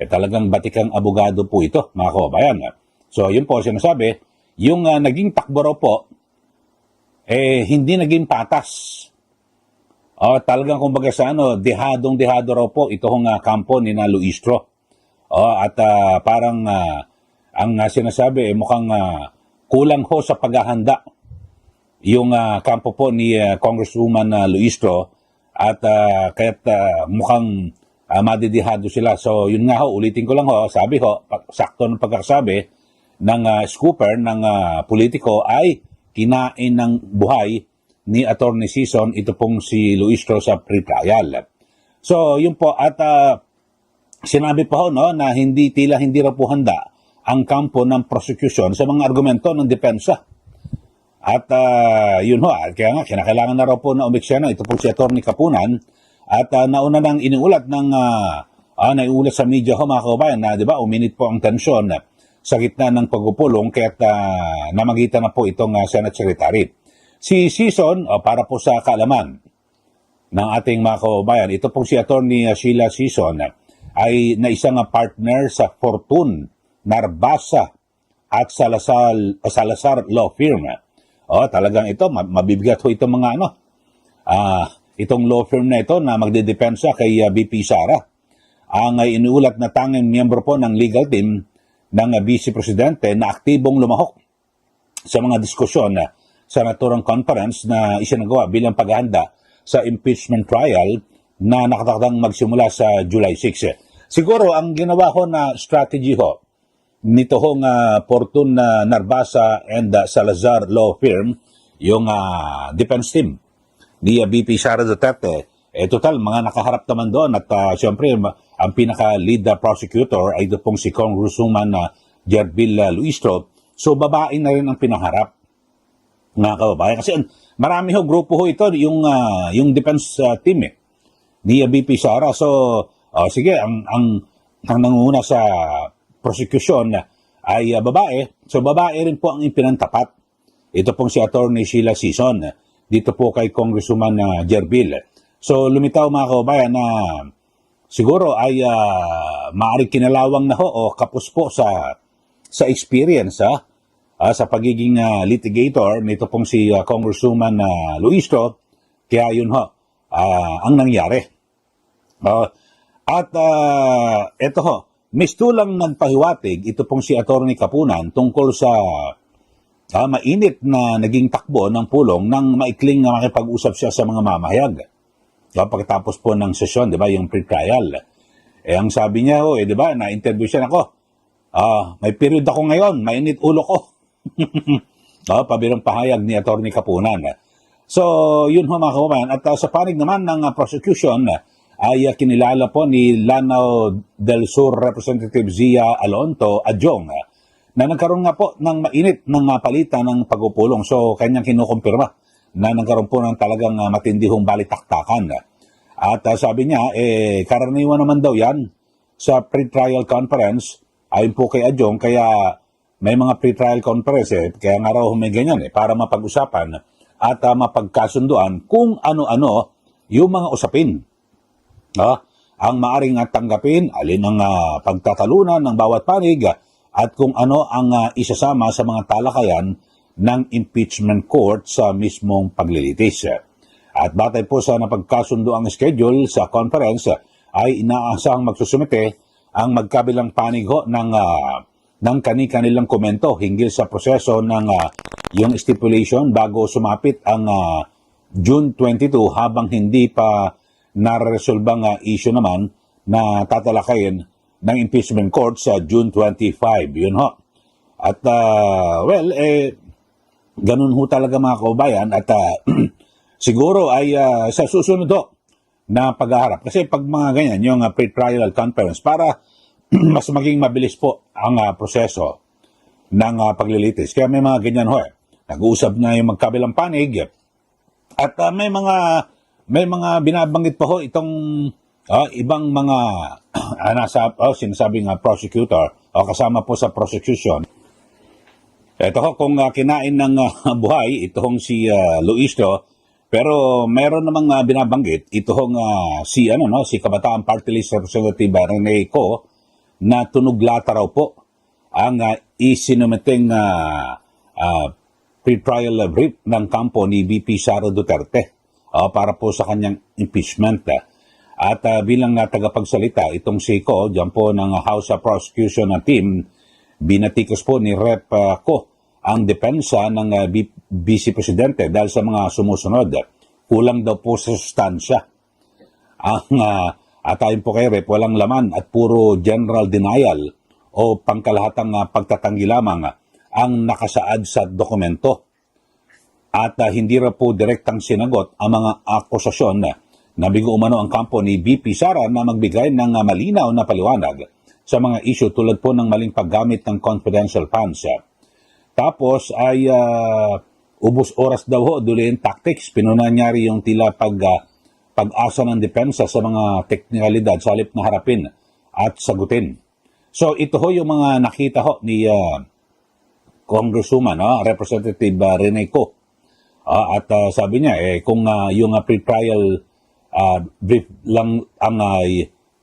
talagang batikang abogado po ito mga kababayan. So yun po sinasabi, yung naging takbo raw po, hindi naging patas. Talagang kumbaga sa dehadong-dehado raw po itong kampo ni na Luistro. At parang ang sinasabi mukhang kulang ho sa paghahanda yung kampo po ni Congresswoman Luistro at kaya't mukhang madidihado sila. So yun nga ho, ulitin ko lang ho, sabi ho, sakto ng pagkakasabi ng scooper ng politiko ay kinain ng buhay ni Attorney Sison, ito pong si Luistro sa pre-trial. So yun po, at sinabi pa ho na tila hindi raw po handa ang kampo ng prosecution sa mga argumento ng depensa. At yun ho, kaya nga kinakailangan na raw po na umiksena ito po si Attorney Kapunan at nauna nang iniulat naiulat sa media ho mga kababayan na di ba uminit po ang tensyon sa gitna ng pagpupulong kaya't namagitan na po itong Senate Secretary. Si Sison, para po sa kaalaman ng ating mga kababayan, ito pong si Attorney Sheila Sison ay naisang partner sa Fortune, Narbasa at Salazar Law Firm. Talagang ito, mabibigat ho itong mga itong law firm na ito na magdedepensa kay VP Sara. Ang iniulat na tanging miyembro po ng legal team ng Vice Presidente na aktibong lumahok sa mga diskusyon sa naturang conference na isinagawa bilang paghahanda sa impeachment trial na nakatakdang magsimula sa July 6. Siguro ang ginawa ho na strategy ho nito hong Fortune Narbasa and Salazar Law Firm, yung defense team ni VP Sara Duterte, total mga nakaharap naman doon at syempre ang pinaka-lead prosecutor ay ito pong si Congresswoman Jerbil Luistro. So babae na rin ang pinaharap mga kababayan. Kasi marami ho, grupo ho ito, yung defense team ni VP Sara. So sige, ang nanguna sa prosecution ay babae. So babae rin po ang ipinantapat. Ito pong si Attorney Sheila Sison dito po kay Congresswoman Jerbil. So lumitaw mga kababayan na siguro ay maaring kinalawang na ho o kapos po sa experience sa pagiging litigator nito pong si Congresswoman Luistro. Kaya yun ho ang nangyari. At ito ho, mistulang nagpahiwatig ito pong si Attorney Kapunan tungkol sa mainit na naging takbo ng pulong nang maikling makipag-usap siya sa mga mamahayag. Pagkatapos po ng sesyon, di ba, yung pre-trial. Ang sabi niya, di ba, na-interview siya ako. May period ako ngayon, mainit ulo ko. Pabirang pahayag ni Attorney Kapunan. So, yun ho mga kababayan. At sa panig naman ng prosecution, ay kinilala po ni Lanao del Sur Representative Zia Alonto Adjong na nagkaroon nga po ng mainit ng palitan ng pagpupulong. So, kanyang kinukumpirma na nagkaroon po ng talagang matindihong balitaktakan. At sabi niya, karaniwan naman daw yan sa pre-trial conference, ayon po kay Adjong, kaya may mga pre-trial conference, kaya nga raw may ganyan para mapag-usapan at mapagkasunduan kung ano-ano yung mga usapin. Ang maaring tanggapin, alin ang pagtatalunan ng bawat panig, at kung ano ang isasama sa mga talakayan ng impeachment court sa mismong paglilitis. At batay po sa napagkasundo ang schedule sa conference, ay inaasahang magsusumite ang magkabilang panig ho ng kani-kanilang komento hinggil sa proseso ng yung stipulation bago sumapit ang June 22 habang hindi pa naresolbang issue naman na tatalakayin ng impeachment court sa June 25. Yun ho. At ganun ho talaga mga kaubayan at siguro ay sa susunod ho na paghaharap. Kasi pag mga ganyan, yung pre-trial conference, para mas maging mabilis po ang proseso ng paglilitis. Kaya may mga ganyan ho Nag-uusap na yung magkabilang panig at may mga binabanggit pa ho itong ibang mga sinasabing prosecutor o kasama po sa prosecution. Ito ho, kung kinain ng buhay, itong si Luistro, pero meron namang binabanggit itong si Kabataan Party List Representative Rene Co na tunuglata raw po ang isinumiting pre-trial brief ng kampo ni VP Sara Duterte para po sa kanyang impeachment. At bilang tagapagsalita, itong si Ko, dyan po ng House Prosecution Team, binatikos po ni Rep. Ko ang depensa ng Vice Presidente dahil sa mga sumusunod. Kulang daw po sa sustansya. At ayon po kay Rep, walang laman at puro general denial o pangkalahatang pagtatanggi lamang ang nakasaad sa dokumento. At hindi ra po direktang sinagot ang mga akusasyon na bigo umano ang kampo ni VP Sara na magbigay ng malinaw na paliwanag sa mga issue tulad po ng maling paggamit ng confidential funds. Tapos ay ubos oras daw ho, duliin tactics, pinunanyari yung tila pag-asa ng depensa sa mga teknikalidad sa halip na harapin at sagutin. So ito ho yung mga nakita ho ni Congresswoman, Representative Rene Co. At sabi niya, kung yung pre-trial brief lang ang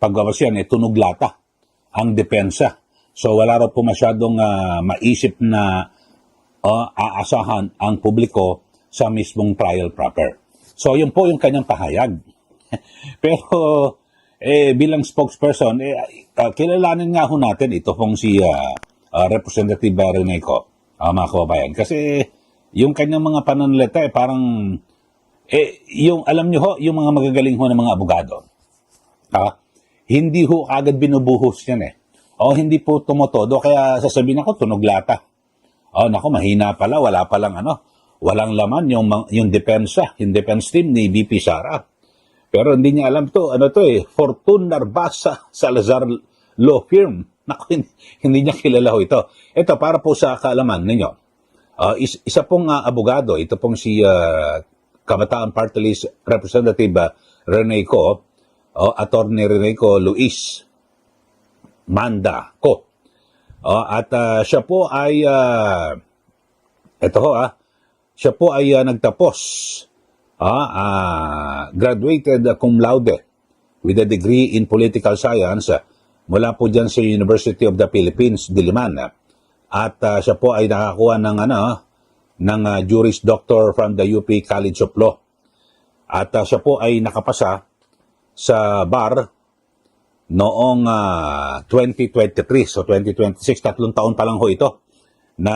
pagbabasyan, tunog lata ang depensa. So wala raw po masyadong maisip na aasahan ang publiko sa mismong trial proper. So yun po yung kanyang pahayag. Pero bilang spokesperson, kilalanin nga ho natin ito pong si Representative Rene Co, mga kababayan. Kasi yung kanyang mga pananalita parang yung alam niyo ho, yung mga magagaling ho ng mga abogado. Hindi ho agad binubuhos yan O hindi po tumotodo, kaya sasabihin ako tunog lata. Nako, mahina pala, wala palang walang laman yung depensa, yung defense team ni VP Sara. Pero hindi niya alam to, Fortune Narbasa Salazar Law Firm. Nako, hindi niya kilala ho ito. Ito, para po sa kaalaman ninyo. Isa pong abogado, ito pong si Kabataan Party List Representative Rene Co, Attorney Rene Co Luis Manda Co. At siya po ay siya po ay nagtapos graduated cum laude with a degree in political science mula po dyan sa University of the Philippines, Diliman. At siya po ay nakakuha ng Juris Doctor from the UP College of Law. At siya po ay nakapasa sa bar noong 2023. So 2026, 3 taon pa lang ho ito na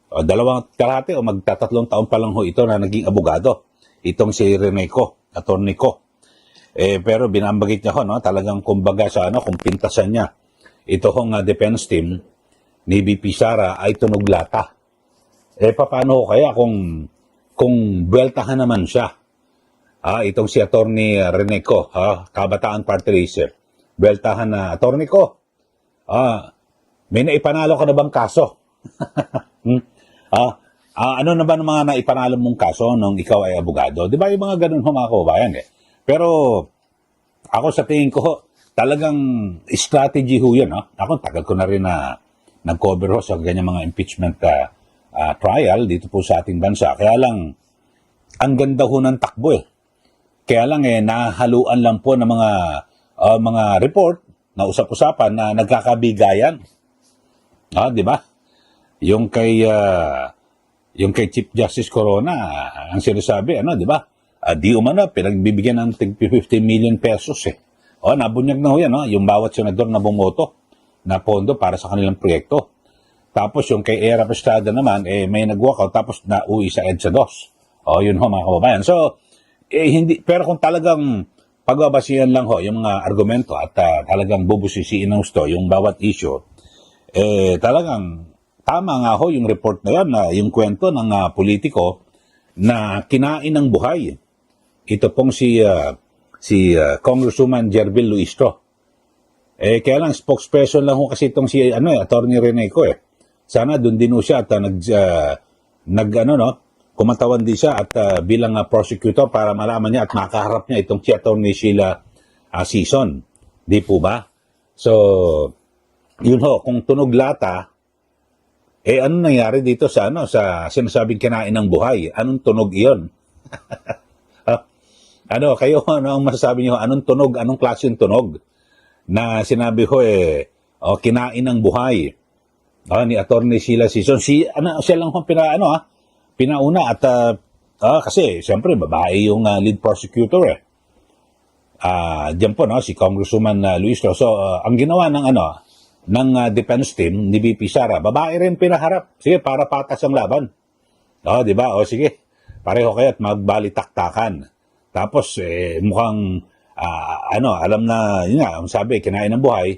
dalawang kalahati o magtatatlong taon pa lang ho ito na naging abogado. Itong si Reneco, attorney ko. Pero binambagit niya ho, talagang kumbaga sa kung pintasan niya. Ito hong defense team ni BP Sara ay tunog lata. Paano kaya kung buweltahan naman siya? Itong si attorney Reneco, Kabataan Party List. Buweltahan na, attorney ko, may naipanalo ka na bang kaso? Ano na ba ng mga naipanalo mong kaso nung ikaw ay abogado? Di ba yung mga ganun ho mga kababayan Pero ako sa tingin ko, talagang strategy ho yun. Ako tagal ko na rin na nag-cover ho sa ganyan mga impeachment trial dito po sa ating bansa. Kaya lang, ang ganda ho ng takbo Kaya lang nahaluan lang po ng mga report na usap-usapan na nagkakabigayan. Di ba? Yung kay Chief Justice Corona, ang sinasabi, di ba? Di umano, pinagbibigyan ng 50 million pesos nabunyag na ho yan, yung bawat senador na bumoto na pondo para sa kanilang proyekto. Tapos yung kay Era Estrada naman, may nag-walkout tapos nauwi sa EDSA 2. Yun ho mga kababayan. So, hindi, pero kung talagang pagbabasihan lang ho yung mga argumento at talagang bubusisiin ng gusto yung bawat issue, talagang tama nga ho yung report na yan, yung kwento ng politiko na kinain ng buhay. Ito pong si Congresswoman Jerbil Luistro. Kaya lang spokesperson lang ho kasi itong si attorney Reneco Sana doon din ho siya at kumatawan din siya at bilang prosecutor para malaman niya at makaharap niya itong si attorney Sheila Sison. Di po ba? So, yun ho, kung tunog lata, ano nangyari dito sa sinasabing kinain ng buhay? Anong tunog iyon? Kayo, ano ang masasabi niyo? Anong tunog? Anong klaseng tunog? Na sinabi ho kinain ng buhay. Ni attorney Sheila Sison. Siya lang ho pinauna at kasi siyempre babae yung lead prosecutor diyan po si Congresswoman Luistro. So ang ginawa ng defense team ni BP Sara, babae rin pinaharap. Sige, para patas ang laban. Di ba? Sige. Pareho kayo at magbalitaktakan. Tapos mukhang alam na yun nga, ang sabi kinain ng buhay,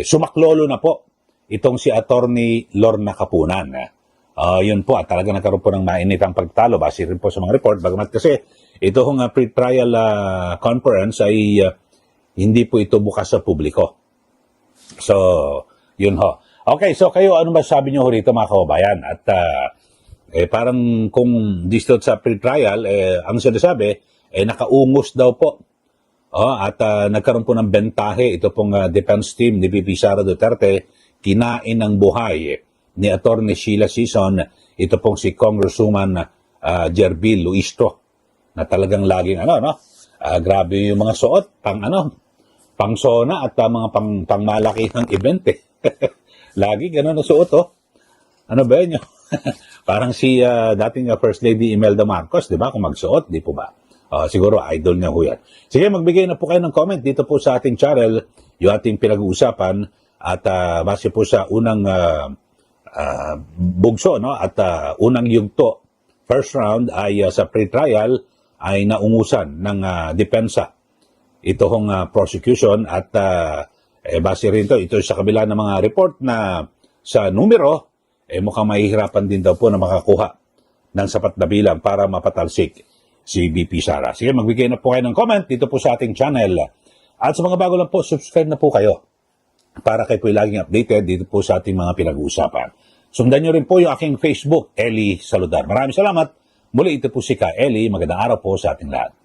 sumaklolo na po itong si attorney Lorna Kapunan. Yun po, at talaga nagkaroon po ng mainitang pagtalo base rin po sa mga report. Bagamat kasi ito hong pre-trial conference ay hindi po ito bukas sa publiko. So, yun ho. Okay, so kayo, ano ba sabi nyo rito mga kababayan? At parang kung dito sa pre-trial, ang sinasabi, nakaungos daw po. At nagkaroon po ng bentahe ito pong defense team ni BP Sara Duterte, kinain ng buhay ni attorney Sheila Sison, ito pong si Congresswoman Jerbil Luistro, na talagang laging grabe yung mga suot, pang sona at mga pangmalaki ng event Lagi ganun ang suot Ano ba yun? Parang si dating First Lady Imelda Marcos, di ba? Kung magsuot, di po ba? Siguro idol niya ho yan. Sige, magbigay na po kayo ng comment dito po sa ating channel, yung ating pinag-uusapan at base po sa unang bugso at unang yugto, first round ay sa pre-trial ay naungusan ng depensa ito hong prosecution at base rin ito sa kabila ng mga report na sa numero mukhang mahihirapan din daw po na makakuha ng sapat na bilang para mapatalsik si BP Sara. Sige, magbigay na po kayo ng comment dito po sa ating channel at sa mga bago lang po, subscribe na po kayo para kayo po laging updated dito po sa ating mga pinag-uusapan. Sundan nyo rin po yung aking Facebook, Eli Saludar. Maraming salamat. Muli ito po si Ka Eli. Magandang araw po sa ating lahat.